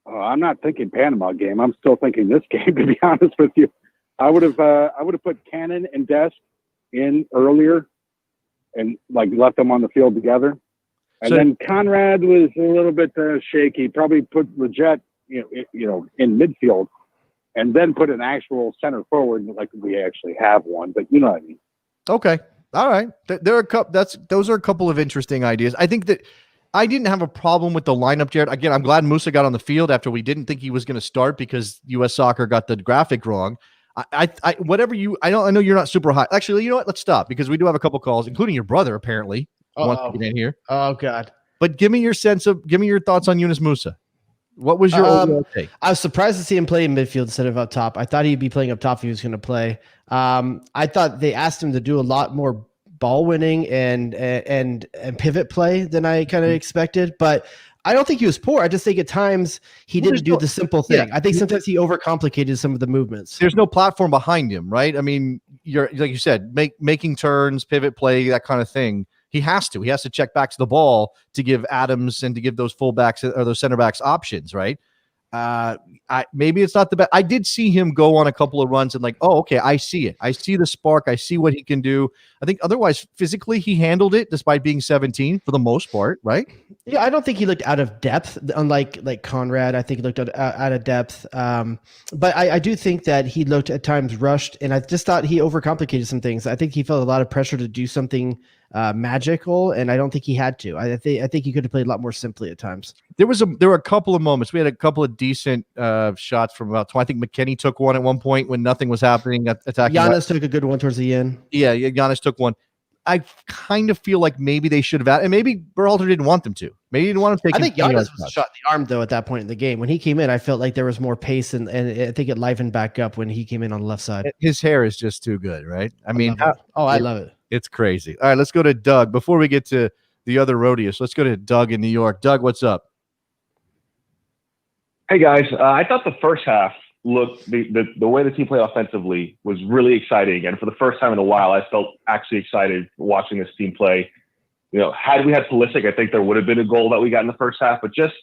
I'm not thinking Panama game. I'm still thinking this game. To be honest with you, I would have put Cannon and Dest in earlier and like left them on the field together. And then Conrad was a little bit shaky. Probably put Leggett, in midfield, and then put an actual center forward like we actually have one. But you know what I mean. Okay, all right. There are those are a couple of interesting ideas. I think that I didn't have a problem with the lineup, Jared. Again, I'm glad Musa got on the field after we didn't think he was going to start because U.S. Soccer got the graphic wrong. I know you're not super high. Actually, you know what? Let's stop because we do have a couple calls, including your brother apparently wants to get in here. Oh God! But give me your thoughts on Yunus Musa. What was your overall take? I was surprised to see him play in midfield instead of up top. I thought he'd be playing up top if he was going to play. I thought they asked him to do a lot more ball winning and pivot play than I kind of expected, but I don't think he was poor. I just think at times he didn't do the simple thing. Yeah. I think sometimes he overcomplicated some of the movements. There's no platform behind him, right? I mean, you're like you said, making turns, pivot play, that kind of thing. He has to check back to the ball to give Adams and to give those fullbacks or those center backs options, right? Maybe it's not the best. I did see him go on a couple of runs and like, oh, okay, I see it. I see the spark. I see what he can do. I think otherwise, physically, he handled it despite being 17 for the most part, right? Yeah, I don't think he looked out of depth, unlike Conrad. I think he looked out of depth. But I do think that he looked at times rushed, and I just thought he overcomplicated some things. I think he felt a lot of pressure to do something magical, and I don't think he had to. I think he could have played a lot more simply at times. There were a couple of moments. We had a couple of decent shots from about 20. I think McKennie took one at one point when nothing was happening. Attacking. Giannis took a good one towards the end. Yeah, Giannis took one. I kind of feel like maybe they should have, and maybe Berhalter didn't want them to. Maybe he didn't want to take. I think Giannis was shot in the arm though at that point in the game. When he came in, I felt like there was more pace, and I think it livened back up when he came in on the left side. His hair is just too good, right? I mean, I love it. It's crazy. All right, let's go to Doug before we get to the other roadies. Let's go to Doug in New York. Doug, what's up? Hey guys, I thought the first half looked the way the team played offensively was really exciting, and for the first time in a while, I felt actually excited watching this team play. You know, had we had Pulisic, I think there would have been a goal that we got in the first half. But just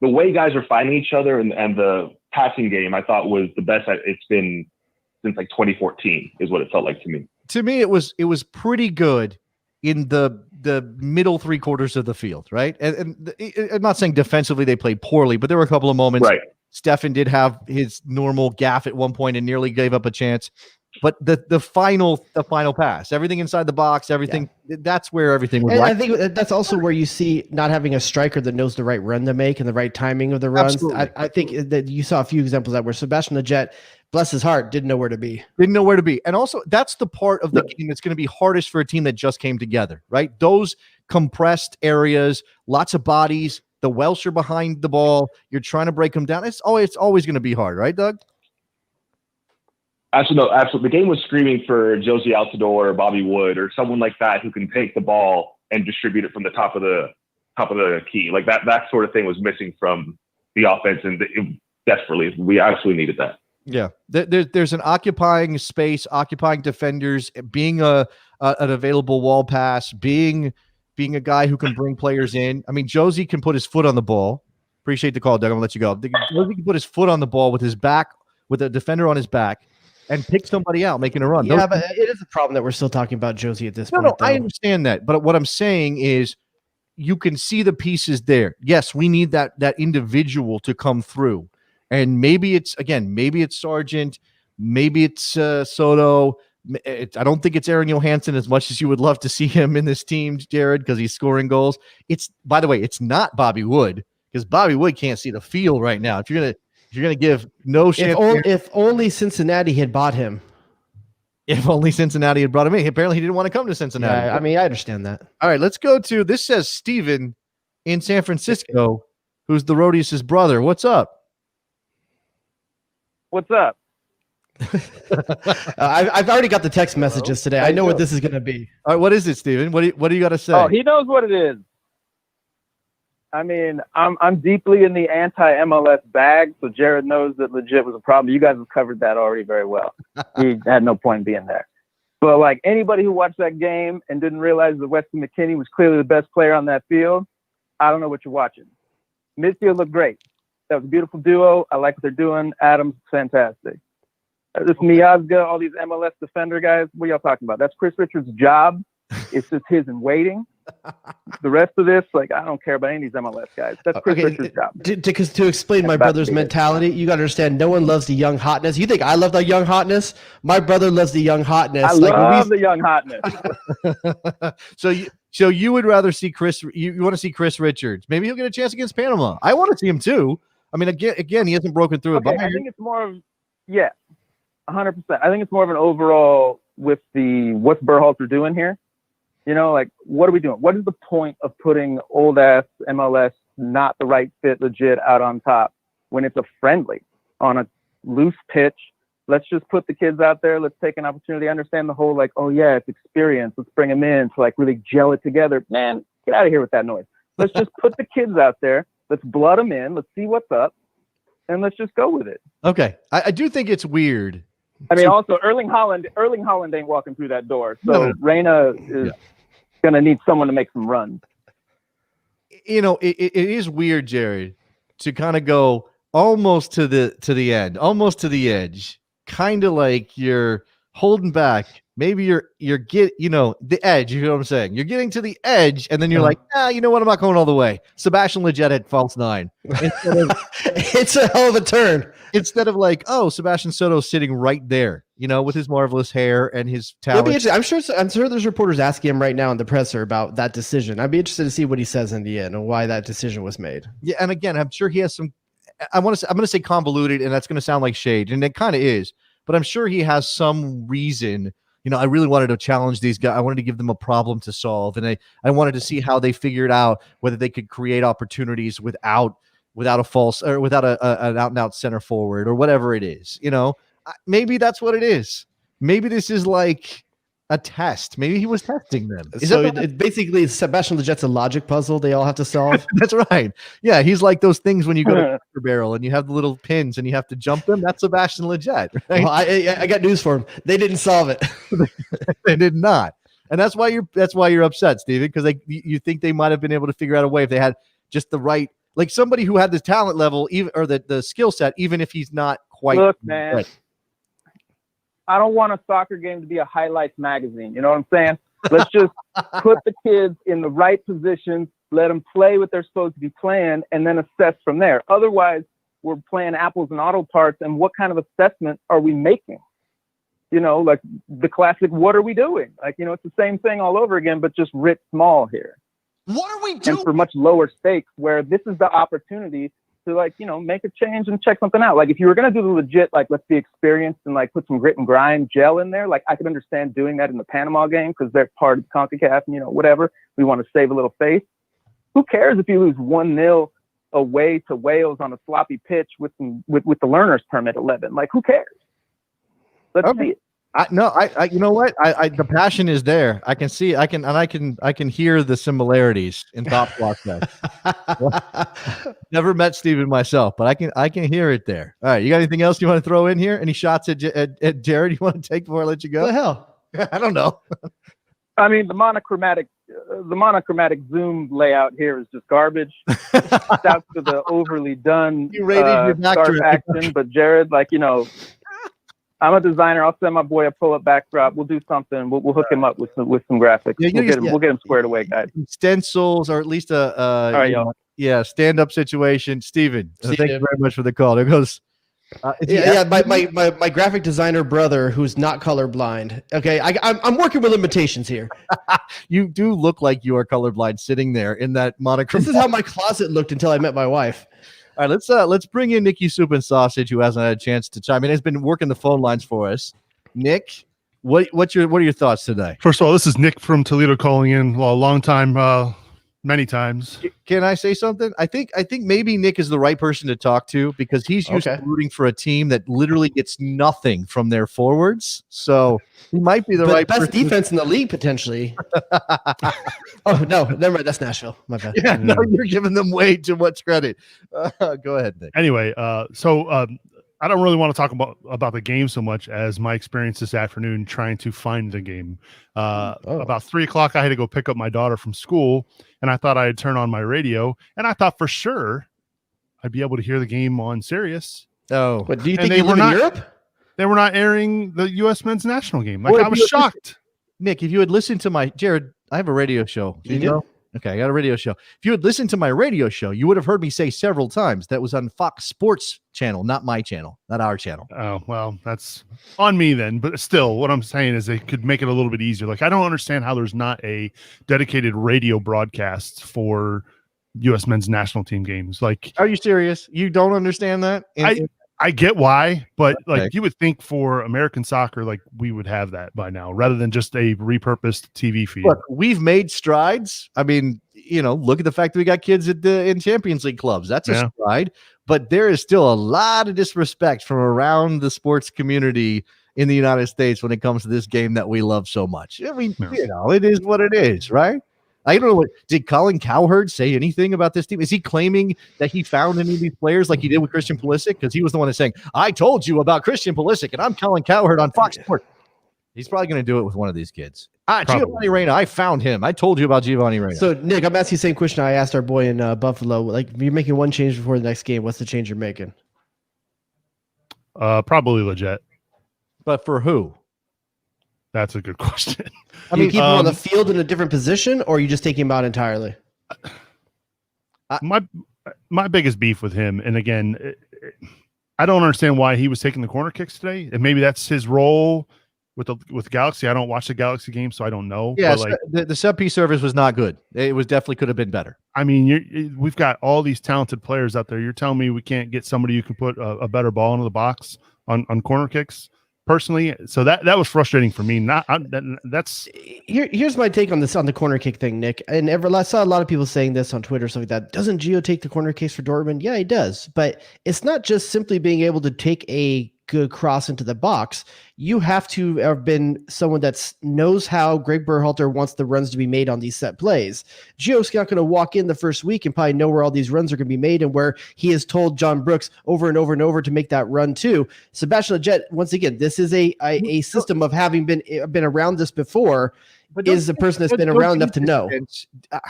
the way guys are finding each other and the passing game, I thought was the best it's been since like 2014, is what it felt like to me. To me, it was pretty good in the middle three quarters of the field, right? And I'm not saying defensively they played poorly, but there were a couple of moments. Right. Stefan did have his normal gaffe at one point and nearly gave up a chance. But the final pass, everything inside the box, everything, that's where everything was. I think that's also where you see not having a striker that knows the right run to make and the right timing of the runs. I think that you saw a few examples of that where Sebastian Lletget, bless his heart, didn't know where to be. And also, that's the part of the game that's going to be hardest for a team that just came together, right? Those compressed areas, lots of bodies, the Welsh are behind the ball. You're trying to break them down. It's always going to be hard, right, Doug? Absolutely. The game was screaming for Josie Altidore or Bobby Wood or someone like that who can take the ball and distribute it from the top of the key. Like that sort of thing was missing from the offense, and desperately, we absolutely needed that. Yeah, there's an occupying space, occupying defenders, being an available wall pass, being a guy who can bring players in. I mean, Josie can put his foot on the ball. Appreciate the call, Doug. I'm gonna let you go. Josie can put his foot on the ball with his back, with a defender on his back, and pick somebody out, making a run. Yeah, but it is a problem that we're still talking about Josie at this point. No, I understand that. But what I'm saying is you can see the pieces there. Yes, we need that individual to come through. And maybe it's Sargent, maybe it's Soto. I don't think it's Aaron Johansson as much as you would love to see him in this team, Jared, because he's scoring goals. By the way, it's not Bobby Wood, because Bobby Wood can't see the field right now. If you're gonna give no shit, if only Cincinnati had bought him. If only Cincinnati had brought him in. Apparently, he didn't want to come to Cincinnati. Yeah, I mean, I understand that. All right, let's go to this. Says Steven in San Francisco, who's the Rodius' brother. What's up? What's up? I've already got the text messages today. I know what this is going to be. All right, what is it, Steven? What do you got to say? Oh, he knows what it is. I mean, I'm deeply in the anti-MLS bag, so Jared knows that legit was a problem. You guys have covered that already very well. He had no point in being there. But like anybody who watched that game and didn't realize that USMNT was clearly the best player on that field, I don't know what you're watching. Midfield looked great. That was a beautiful duo. I like what they're doing. Adams, fantastic. This Miazga, all these MLS defender guys, what are y'all talking about? That's Chris Richards' job. It's just his in waiting. The rest of this, like, I don't care about any of these MLS guys. That's Chris Richards' job. To explain my brother's mentality, you got to understand, no one loves the young hotness. You think I love the young hotness? My brother loves the young hotness. I love the young hotness. So you would rather see Chris? You want to see Chris Richards? Maybe he'll get a chance against Panama. I want to see him too. I mean, again, he hasn't broken through. Okay, I think it's more of 100%. I think it's more of an overall with the what's Berhalter doing here. You know, like, what are we doing? What is the point of putting old ass MLS, not the right fit, legit out on top when it's a friendly on a loose pitch? Let's just put the kids out there. Let's take an opportunity. Understand the whole, like, oh yeah, it's experience. Let's bring them in to like really gel it together. Man, get out of here with that noise. Let's just put the kids out there. Let's blood them in. Let's see what's up, and let's just go with it. Okay, I do think it's weird. I mean, also Erling Haaland ain't walking through that door, so Reyna is gonna need someone to make some runs. You know, it is weird, Jared, to kind of go, almost to the end, almost to the edge, kind of like you're holding back. Maybe you're the edge. You know what I'm saying? You're getting to the edge, and then you're like, you know what? I'm not going all the way. Sebastian Lletget at false 9. It's a hell of a turn. Instead of like, Sebastian Soto's sitting right there, with his marvelous hair and his talent. I'm sure there's reporters asking him right now in the presser about that decision. I'd be interested to see what he says in the end and why that decision was made. Yeah, and again, I'm sure he has some. I'm going to say convoluted, and that's going to sound like shade, and it kind of is. But I'm sure he has some reason. I really wanted to challenge these guys. I wanted to give them a problem to solve, and I wanted to see how they figured out whether they could create opportunities without a false or without an out and out center forward or whatever it is. Maybe that's what it is. Maybe this is like a test. Maybe he was testing them. It basically Sebastian Lletget's a logic puzzle they all have to solve. That's right. Yeah, he's like those things when you go to Cracker Barrel and you have the little pins and you have to jump them. That's Sebastian Lletget. Right? Well, I got news for him. They didn't solve it. They did not, and that's why you're upset, Steven, because you think they might have been able to figure out a way if they had just the right, like somebody who had the talent level, even or the skill set, even if he's not quite. Look, man. Right. I don't want a soccer game to be a highlights magazine. You know what I'm saying? Let's just put the kids in the right positions, let them play what they're supposed to be playing, and then assess from there. Otherwise, we're playing apples and auto parts, and what kind of assessment are we making? Like the classic, what are we doing? Like, it's the same thing all over again, but just writ small here. What are we doing? And for much lower stakes, where this is the opportunity to make a change and check something out. Like if you were going to do the legit, like let's be experienced and like put some grit and grind gel in there. Like I could understand doing that in the Panama game because they're part of CONCACAF and whatever. We want to save a little face. Who cares if you lose 1-0 away to Wales on a sloppy pitch with the learner's permit 11? Like who cares? Let's see it. You know what? The passion is there. I can see. I can hear the similarities in thought process. Never met Steven myself, but I can hear it there. All right, you got anything else you want to throw in here? Any shots at Jared you want to take before I let you go? What the hell? I don't know. I mean, the monochromatic Zoom layout here is just garbage. Shouts to the overly done start action, but Jared, I'm a designer. I'll send my boy a pull-up backdrop. We'll do something. We'll hook him up with some graphics. We'll get him squared away, guys. Stencils, or at least all right, y'all. Stand-up situation. Steven, thank you very much for the call. There goes. My graphic designer brother, who's not colorblind. Okay, I'm working with limitations here. You do look like you are colorblind, sitting there in that monochromatic. This is how my closet looked until I met my wife. All right, let's bring in Nicky Soup and Sausage, who hasn't had a chance to chime in. He's been working the phone lines for us. Nick, what are your thoughts today? First of all, this is Nick from Toledo calling in. Well, a long time, many times. Can I say something? I think maybe Nick is the right person to talk to because he's used to rooting for a team that literally gets nothing from their forwards. So he might be the right best person. defense in the league potentially. Oh no, never mind. That's Nashville. My bad. Yeah, no, you're giving them way too much credit. Go ahead, Nick. Anyway, so I don't really want to talk about the game so much as my experience this afternoon trying to find the game. About 3:00, I had to go pick up my daughter from school, and I thought I'd turn on my radio, and I thought for sure I'd be able to hear the game on Sirius. Oh, but do you think they live in Europe? They were not airing the U.S. men's national game. I was shocked. Nick, if you had listened to Jared, I have a radio show. You know? Okay, I got a radio show. If you had listened to my radio show, you would have heard me say several times that was on Fox Sports channel, not my channel, not our channel. Oh, well, that's on me then. But still, what I'm saying is they could make it a little bit easier. Like, I don't understand how there's not a dedicated radio broadcast for U.S. men's national team games. Like, are you serious? You don't understand that? I get why, but like you would think for American soccer, like we would have that by now, rather than just a repurposed TV feed. Look, we've made strides. I mean, look at the fact that we got kids in Champions League clubs. That's a stride. But there is still a lot of disrespect from around the sports community in the United States when it comes to this game that we love so much. I mean, it is what it is, right? I don't know. Did Colin Cowherd say anything about this team? Is he claiming that he found any of these players like he did with Christian Pulisic? Because he was the one that's saying, I told you about Christian Pulisic, and I'm Colin Cowherd on Fox Sports. He's probably going to do it with one of these kids. Giovanni Reyna, I found him. I told you about Giovanni Reyna. So, Nick, I'm asking the same question I asked our boy in Buffalo. Like, if you're making one change before the next game, what's the change you're making? Probably Leggett. But for who? That's a good question. I mean, keep him on the field in a different position, or you just take him out entirely? My biggest beef with him, and again, I don't understand why he was taking the corner kicks today, and maybe that's his role with Galaxy. I don't watch the Galaxy game, so I don't know. Yeah, but like, the sub piece service was not good. It was definitely could have been better. I mean, we've got all these talented players out there. You're telling me we can't get somebody who can put a better ball into the box on corner kicks? Personally, so that was frustrating for me. Here's my take on this on the corner kick thing, Nick. And I saw a lot of people saying this on Twitter, stuff like that. Doesn't Gio take the corner kicks for Dortmund? Yeah, he does. But it's not just simply being able to take a good cross into the box. You have to have been someone that knows how Greg Berhalter wants the runs to be made on these set plays. Gio's not going to walk in the first week and probably know where all these runs are going to be made and where he has told John Brooks over and over and over to make that run too. Sebastian Lletget, once again, this is a system of having been around this before. But is the person that's been around enough to know.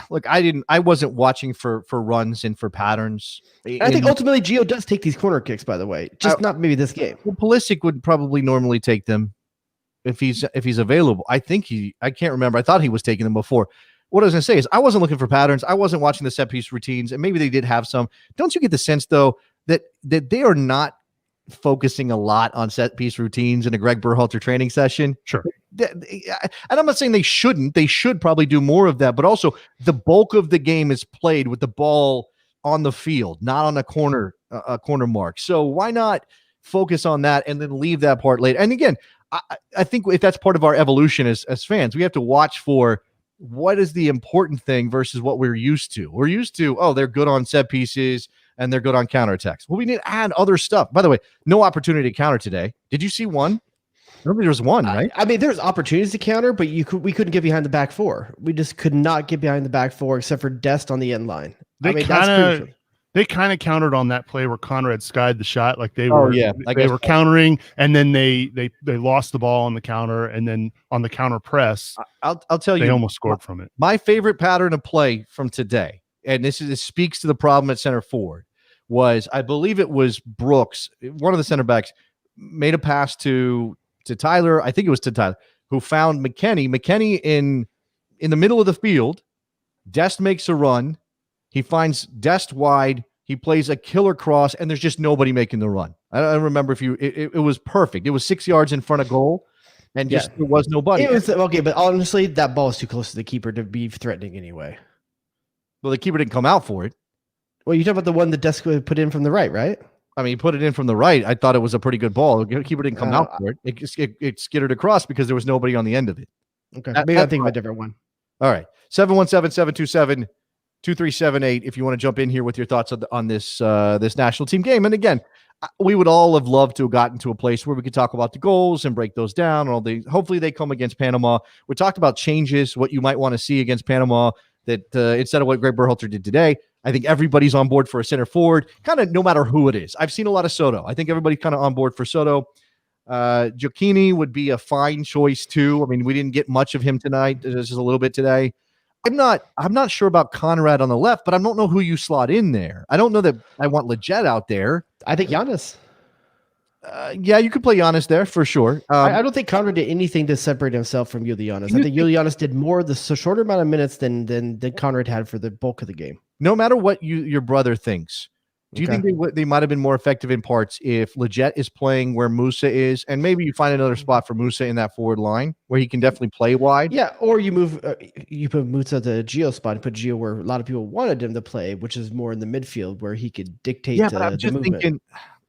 Look, I wasn't watching for runs and for patterns. I think ultimately Gio does take these corner kicks, by the way, just not maybe this game. Well, Pulisic would probably normally take them if he's available. I can't remember. I thought he was taking them before. What I was going to say is I wasn't looking for patterns. I wasn't watching the set piece routines, and maybe they did have some. Don't you get the sense though that they are not focusing a lot on set piece routines in a Greg Berhalter training session? Sure. And I'm not saying they shouldn't. They should probably do more of that. But also, the bulk of the game is played with the ball on the field, not on a corner mark. So why not focus on that and then leave that part later? And again, I think if that's part of our evolution as fans, we have to watch for what is the important thing versus what we're used to. We're used to, oh, they're good on set pieces and they're good on counterattacks. Well, we need to add other stuff. By the way, no opportunity to counter today. Did you see one? I don't think there was one, right? I mean, there's opportunities to counter, but we couldn't get behind the back four. We just could not get behind the back four except for Dest on the end line. They kind of countered on that play where Conrad skied the shot, like they were countering, and then they lost the ball on the counter, and then on the counter press, I'll tell you, they almost scored from it. My favorite pattern of play from today, and this speaks to the problem at center forward, was I believe it was Brooks, one of the center backs, made a pass to Tyler. I think it was to Tyler, who found McKennie. McKennie in the middle of the field. Dest makes a run. He finds Dest wide. He plays a killer cross, and there's just nobody making the run. I don't remember if it was perfect. It was 6 yards in front of goal, and there was nobody. It was okay, but honestly, that ball is too close to the keeper to be threatening anyway. Well, the keeper didn't come out for it. Well, you talking about the one that Dest put in from the right, right? I mean, he put it in from the right. I thought it was a pretty good ball. The keeper didn't come out for it. It skittered across because there was nobody on the end of it. Okay, maybe I think of a different one. All right, 717-727-2378. If you want to jump in here with your thoughts on this national team game, and again, we would all have loved to have gotten to a place where we could talk about the goals and break those down. Hopefully, they come against Panama. We talked about changes, what you might want to see against Panama. That instead of what Greg Berhalter did today, I think everybody's on board for a center forward, kind of no matter who it is. I've seen a lot of Soto. I think everybody's kind of on board for Soto. Giochini would be a fine choice too. I mean, we didn't get much of him tonight, just a little bit today. I'm not sure about Conrad on the left, but I don't know who you slot in there. I don't know that I want Lletget out there. I think Giannis. Yeah, you could play Giannis there for sure. I don't think Conrad did anything to separate himself from Giannis. I think Giannis did more the shorter amount of minutes than Conrad had for the bulk of the game. No matter what your brother thinks, do you think they might have been more effective in parts if Lletget is playing where Musa is, and maybe you find another spot for Musa in that forward line where he can definitely play wide? Yeah, or you put Musa at the Gio spot and put Gio where a lot of people wanted him to play, which is more in the midfield where he could dictate but I'm just movement. Thinking,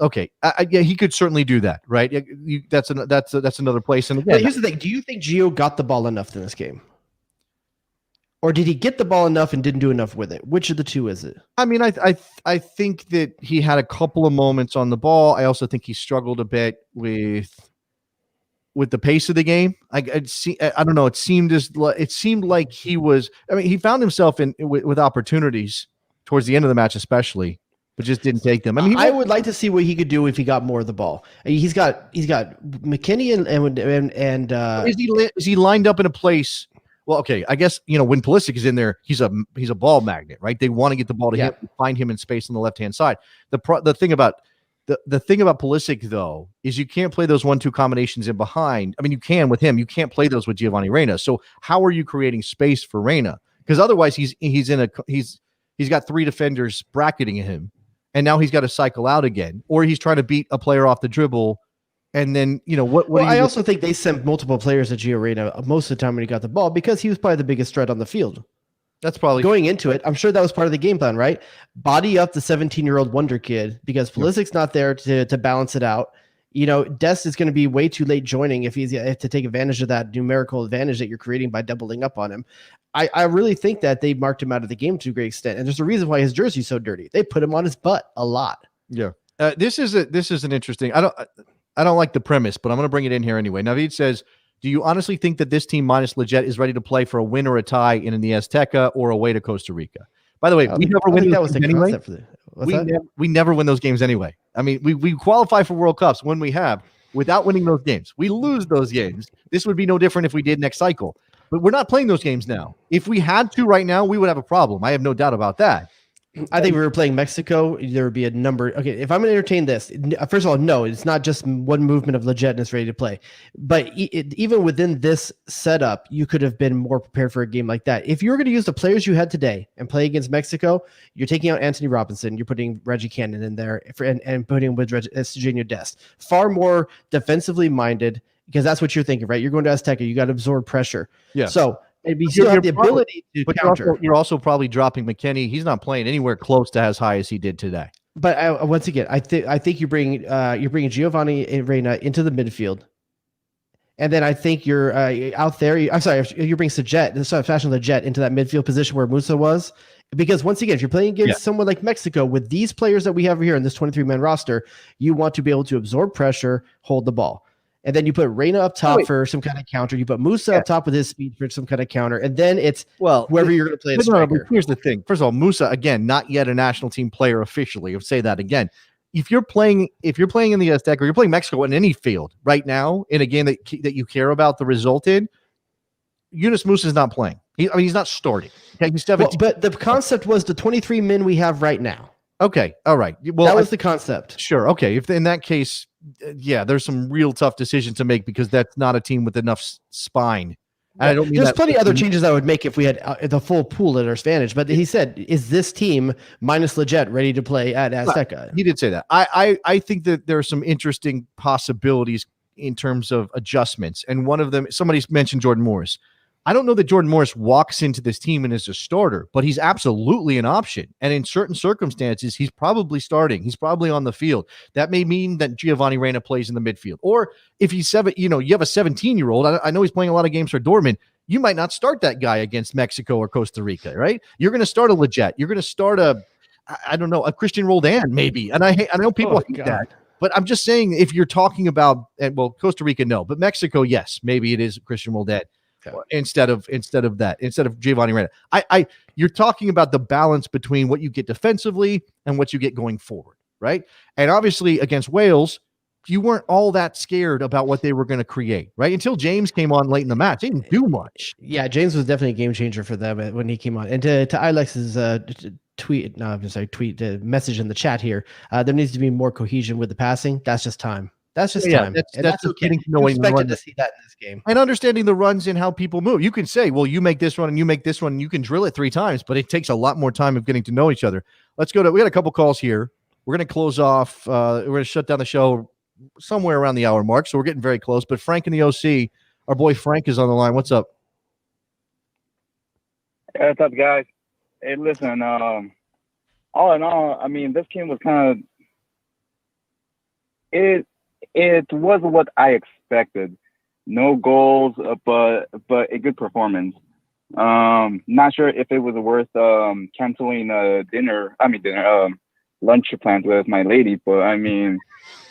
okay, yeah, he could certainly do that, right? That's another place. And again, but here's the thing: do you think Gio got the ball enough in this game? Or did he get the ball enough and didn't do enough with it? Which of the two is it? I mean, I think that he had a couple of moments on the ball. I also think he struggled a bit with the pace of the game. I don't know. It seemed like he was. I mean, he found himself with opportunities towards the end of the match, especially, but just didn't take them. I mean, I would like to see what he could do if he got more of the ball. He's got McKennie and is he lined up in a place? Well, okay, I guess, when Pulisic is in there, he's a ball magnet, right? They want to get the ball to him, find him in space on the left-hand side. The thing about The thing about Pulisic, though, is you can't play those 1-2 combinations in behind. I mean, you can with him. You can't play those with Giovanni Reyna. So how are you creating space for Reyna? Because otherwise, he's got 3 defenders bracketing him, and now he's got to cycle out again, or he's trying to beat a player off the dribble. And then, what well, I also think they sent multiple players at Gio Reyna most of the time when he got the ball because he was probably the biggest threat on the field. That's probably going into it. I'm sure that was part of the game plan, right? Body up the 17-year-old wonder kid because Pulisic's not there to balance it out. Dest is going to be way too late joining if he's to take advantage of that numerical advantage that you're creating by doubling up on him. I really think that they marked him out of the game to a great extent, and there's a reason why his jersey's so dirty. They put him on his butt a lot. Yeah, this is an interesting. I don't like the premise, but I'm going to bring it in here anyway. Navid says, do you honestly think that this team minus Leggett is ready to play for a win or a tie in the Azteca or away to Costa Rica? By the way, we never win those games anyway. We never win those games anyway. I mean, we qualify for World Cups when we have without winning those games. We lose those games. This would be no different if we did next cycle. But we're not playing those games now. If we had to right now, we would have a problem. I have no doubt about that. I think if we were playing Mexico, there would be a number. Okay, if I'm going to entertain this, first of all, no, it's not just one movement of Leggett ready to play. But even within this setup, you could have been more prepared for a game like that. If you're going to use the players you had today and play against Mexico, you're taking out Anthony Robinson, you're putting Reggie Cannon in there and putting him with Serginho Dest. Far more defensively minded, because that's what you're thinking, right? You're going to Azteca, you got to absorb pressure. Yeah. So maybe you still have the ability to counter. You're also probably dropping McKennie. He's not playing anywhere close to as high as he did today. But once again, I think you're bringing Giovanni Reyna into the midfield, and then I think you're out there. You're bringing Fashion Leggett into that midfield position where Musa was. Because once again, if you're playing against someone like Mexico with these players that we have here in this 23-man roster, you want to be able to absorb pressure, hold the ball. And then you put Reyna up top for some kind of counter. You put Musa up top with his speed for some kind of counter. And then it's whoever you're going to play. But here's the thing. First of all, Musa, again, not yet a national team player officially. I'll say that again. If you're playing in the Azteca or you're playing Mexico in any field right now in a game that you care about the result in, Yunus Musa is not playing. He's not starting. Okay, he's 17. But the concept was the 23 men we have right now. Okay, all right. Well, that was the concept. Sure. Okay, if in that case, there's some real tough decisions to make because that's not a team with enough spine. And I don't mean there's plenty of other changes I would make if we had the full pool at our advantage. But he said, "Is this team minus Leggett ready to play at Azteca?" He did say that. I think that there are some interesting possibilities in terms of adjustments, and one of them, somebody's mentioned Jordan Morris. I don't know that Jordan Morris walks into this team and is a starter, but he's absolutely an option. And in certain circumstances, he's probably starting. He's probably on the field. That may mean that Giovanni Reyna plays in the midfield. Or if he's you have a 17-year-old, I know he's playing a lot of games for Dortmund. You might not start that guy against Mexico or Costa Rica, right? You're going to start a Leggett. You're going to start a Christian Roldan maybe. And I know people hate that. But I'm just saying, if you're talking about, Costa Rica, no. But Mexico, yes. Maybe it is Christian Roldan. Instead of Giovanni Reyna. You're talking about the balance between what you get defensively and what you get going forward, right? And obviously against Wales, you weren't all that scared about what they were going to create, right? Until James came on late in the match. They didn't do much. Yeah, James was definitely a game changer for them when he came on. And to Alex's message in the chat here, there needs to be more cohesion with the passing. That's just time. That's just time. That's okay. getting to know expected to see that in this game. And understanding the runs and how people move. You can say, well, you make this run and you make this one, and you can drill it 3 times, but it takes a lot more time of getting to know each other. We got a couple calls here. We're going to close off. We're going to shut down the show somewhere around the hour mark, so we're getting very close. But Frank in the OC, our boy Frank is on the line. What's up? Hey, what's up, guys? Hey, listen, all in all, I mean, this game was kind of it was what I expected. No goals, but a good performance. Not sure if it was worth canceling lunch plans with my lady, but I mean,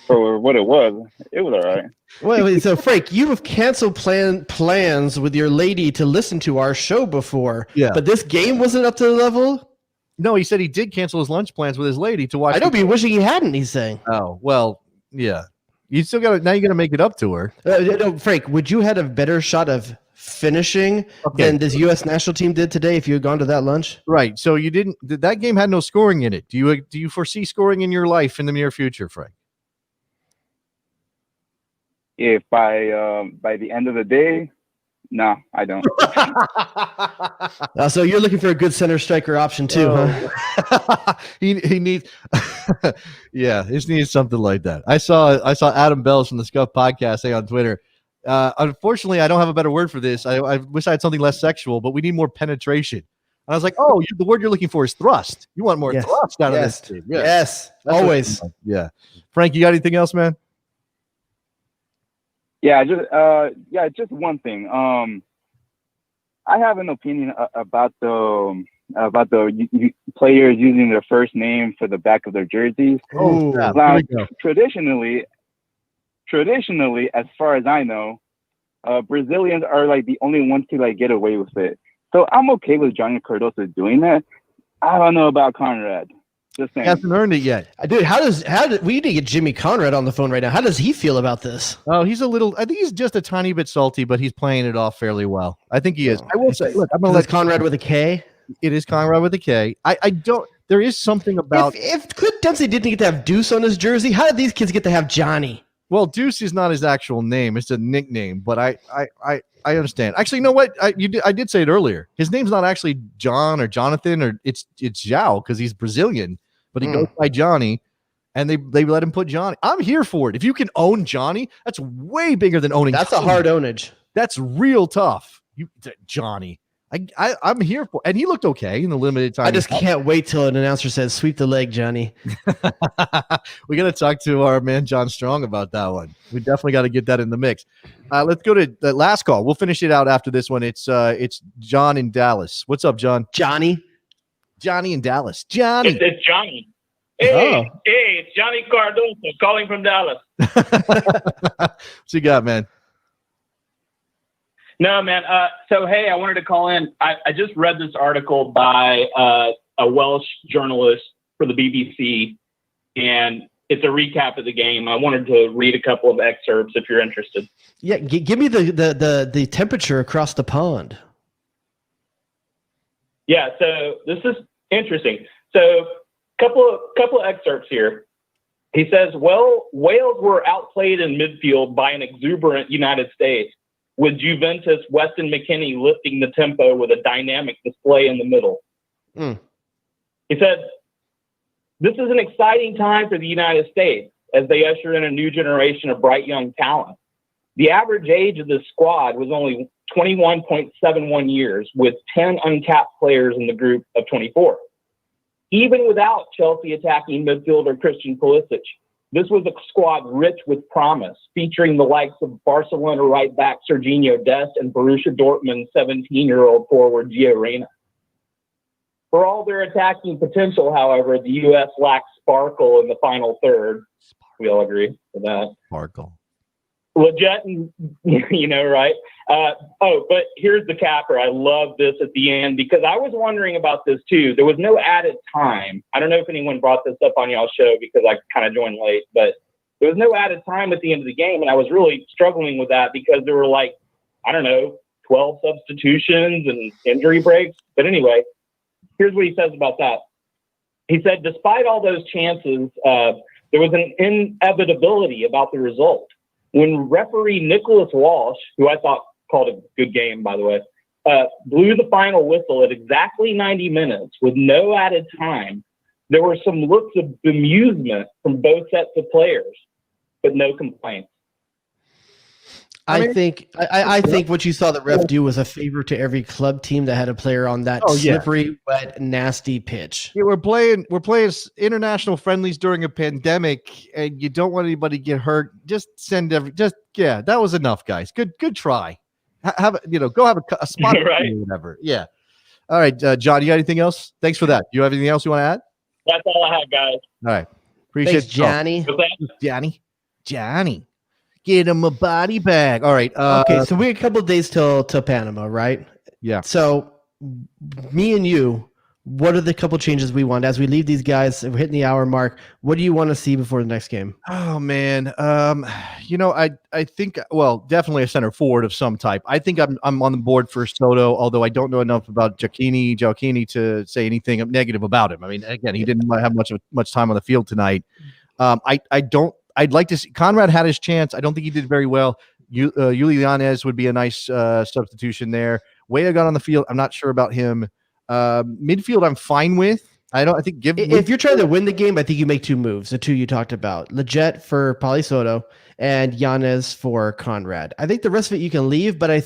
for what it was all right. Wait, so Frank, you have canceled plans with your lady to listen to our show before, but this game wasn't up to the level? No, he said he did cancel his lunch plans with his lady to watch. I don't be wishing he hadn't, he's saying. Oh, well, yeah. You still got it. Now you got to make it up to her. No, Frank, would you had a better shot of finishing than this U.S. national team did today if you had gone to that lunch? Right. So you didn't. That game had no scoring in it. Do you foresee scoring in your life in the near future, Frank? if by the end of the day, no, I don't. So you're looking for a good center striker option too, huh? he needs, yeah, he needs something like that. I saw Adam Bells from the Scuff podcast say on Twitter, unfortunately, I don't have a better word for this. I wish I had something less sexual, but we need more penetration. And I was like, oh, the word you're looking for is thrust. You want more thrust out of this team. Yeah. Yes, That's always. Yeah. Frank, you got anything else, man? Yeah, just one thing. I have an opinion about the players using their first name for the back of their jerseys. Oh, now, traditionally, as far as I know, Brazilians are like the only ones to like get away with it. So I'm okay with Johnny Cardoso doing that. I don't know about Conrad. Just saying. He hasn't earned it yet. Dude, we need to get Jimmy Conrad on the phone right now. How does he feel about this? Oh, I think he's just a tiny bit salty, but he's playing it off fairly well. I think he is. I will say, look, I'm going to let Conrad with a K. It is Conrad with a K. I don't, there is something about. If Clint Dempsey didn't get to have Deuce on his jersey, how did these kids get to have Johnny? Well, Deuce is not his actual name. It's a nickname, but I understand. Actually, you know what? I did say it earlier. His name's not actually John or Jonathan, or it's Zhao because he's Brazilian, but he goes by Johnny, and they let him put Johnny. I'm here for it. If you can own Johnny, that's way bigger than owning. That's Johnny. a hard ownage. That's real tough. Johnny. I'm here for, and he looked okay in the limited time. I just can't wait till an announcer says, "Sweep the leg, Johnny." We got to talk to our man John Strong about that one. We definitely got to get that in the mix. Let's go to the last call. We'll finish it out after this one. It's John in Dallas. What's up, John? Johnny in Dallas. Johnny. It's Johnny. Hey, it's Johnny Cardoso calling from Dallas. What you got, man? No, man. So, hey, I wanted to call in. I just read this article by a Welsh journalist for the BBC, and it's a recap of the game. I wanted to read a couple of excerpts if you're interested. Yeah, give me the temperature across the pond. Yeah, so this is interesting. So, couple of excerpts here. He says, well, Wales were outplayed in midfield by an exuberant United States, with Juventus' Weston-McKennie lifting the tempo with a dynamic display in the middle. He said, this is an exciting time for the United States as they usher in a new generation of bright young talent. The average age of this squad was only 21.71 years, with 10 uncapped players in the group of 24. Even without Chelsea attacking midfielder Christian Pulisic, this was a squad rich with promise, featuring the likes of Barcelona right back Serginho Dest and Borussia Dortmund 17-year-old forward Gio Reyna. For all their attacking potential, however, the U.S. lacks sparkle in the final third. We all agree with that. Sparkle. Legit, you know, right? But here's the capper. I love this at the end because I was wondering about this too. There was no added time. I don't know if anyone brought this up on y'all's show because I kind of joined late, but there was no added time at the end of the game. And I was really struggling with that because there were 12 substitutions and injury breaks. But anyway, here's what he says about that. He said, despite all those chances, there was an inevitability about the result. When referee Nicholas Walsh, who I thought called a good game, by the way, blew the final whistle at exactly 90 minutes with no added time, there were some looks of bemusement from both sets of players, but no complaints. I think what you saw the ref do was a favor to every club team that had a player on that slippery, wet, nasty pitch. Yeah, we're playing international friendlies during a pandemic, and you don't want anybody to get hurt. Just that was enough, guys. Good try. Go have a spot right? or whatever. Yeah. All right, John, you got anything else? Thanks for that. You have anything else you want to add? That's all I have, guys. All right. Appreciate Thanks, Johnny. Get him a body bag. All right. Okay, so we have a couple of days till Panama, right? Yeah. So me and you, what are the couple changes we want as we leave these guys? We're hitting the hour mark. What do you want to see before the next game? Oh man, I think definitely a center forward of some type. I think I'm on the board for Soto, although I don't know enough about Gioacchini to say anything negative about him. I mean, again, he didn't have much time on the field tonight. I'd like to see Conrad had his chance. I don't think he did very well. Yuli Yanez would be a nice substitution there. Weah got on the field. I'm not sure about him. Midfield, I'm fine with. I think if you're trying to win the game, I think you make two moves. The two you talked about, Leggett for Palisoto and Yanez for Conrad. I think the rest of it you can leave, but I'm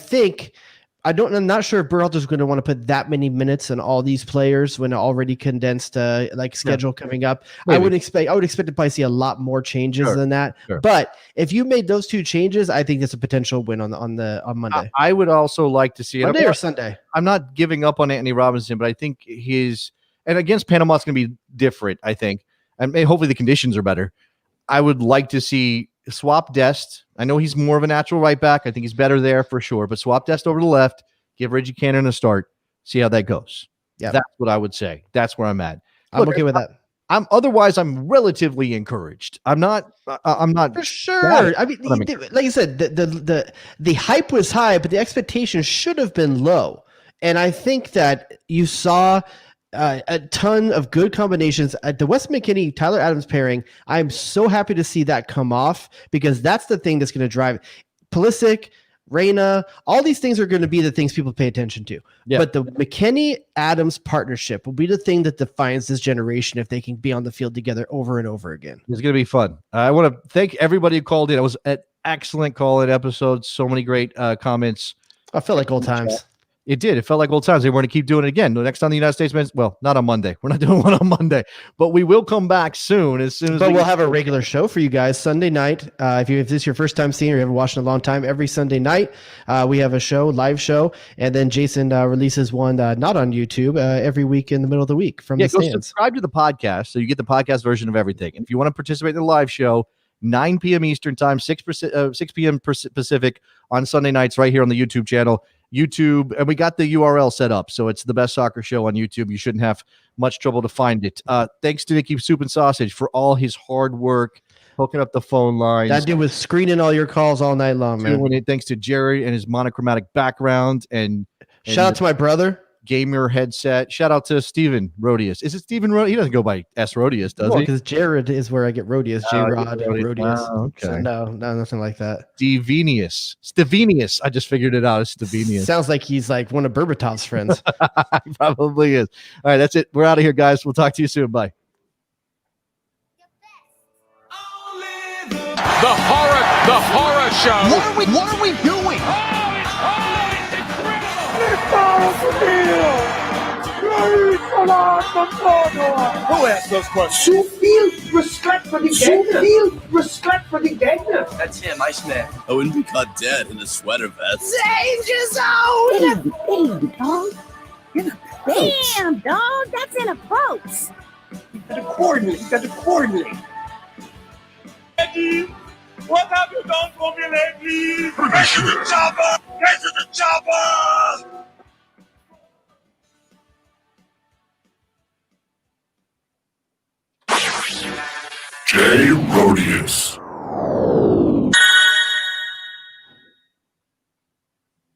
not sure if Berhalter's going to want to put that many minutes on all these players when already condensed schedule coming up. Maybe. I would expect to probably see a lot more changes than that. Sure. But if you made those two changes, I think it's a potential win on Monday. I would also like to see it Monday or Sunday. I'm not giving up on Anthony Robinson, but I think and against Panama it's going to be different. I think, and hopefully the conditions are better. I would like to see swap Dest. I know he's more of a natural right back. I think he's better there for sure. But swap Dest over to the left. Give Reggie Cannon a start. See how that goes. Yeah, that's what I would say. That's where I'm at. I'm okay with that. I'm relatively encouraged. I'm not for sure. I mean, like you said, the hype was high, but the expectation should have been low. And I think that you saw a ton of good combinations at the USMNT Tyler Adams pairing. I'm so happy to see that come off because that's the thing that's going to drive Pulisic, Reyna. All these things are going to be the things people pay attention to. Yeah. But the McKennie-Adams partnership will be the thing that defines this generation if they can be on the field together over and over again. It's going to be fun. I want to thank everybody who called in. It was an excellent call-in episode. So many great comments. I felt like old times. It did. It felt like old times. They were going to keep doing it again. The next time the United States men's, well, not on Monday. We're not doing one on Monday, but we will come back soon. As we'll have a regular show for you guys Sunday night. If this is your first time seeing or you haven't watched in a long time, every Sunday night we have a live show, and then Jason releases one not on YouTube every week in the middle of the week from the stands. Subscribe to the podcast so you get the podcast version of everything. And if you want to participate in the live show, 9 p.m. Eastern time, 6 p.m. Pacific on Sunday nights, right here on the YouTube channel. YouTube, and we got the URL set up, so it's the best soccer show on YouTube. You shouldn't have much trouble to find it. Thanks to Nicky Soup and Sausage for all his hard work hooking up the phone lines. That dude was screening all your calls all night long, man. Thanks to Jerry and his monochromatic background, and shout out to my brother. Gamer headset. Shout out to Steven Rodius. Is it Steven Rodius? He doesn't go by S. Rodius, does he? Because Jared is where I get Rodius. J-Rod and Rodius. Oh, okay. So no, nothing like that. Stevenius. I just figured it out. It's Stevenius. Sounds like he's like one of Berbatov's friends. He probably is. All right, that's it. We're out of here, guys. We'll talk to you soon. Bye. The horror show. What are we doing? Who asked those questions? Zu viel respect for the Gegner. That's him, Iceman. I wouldn't be caught dead in a sweater vest. Danger zone! Damn, dog. Damn, dog. That's in a boat. You got to coordinate. Eddie, what have you done for me lately? Get to the chopper! Get to the chopper! J. Rodius.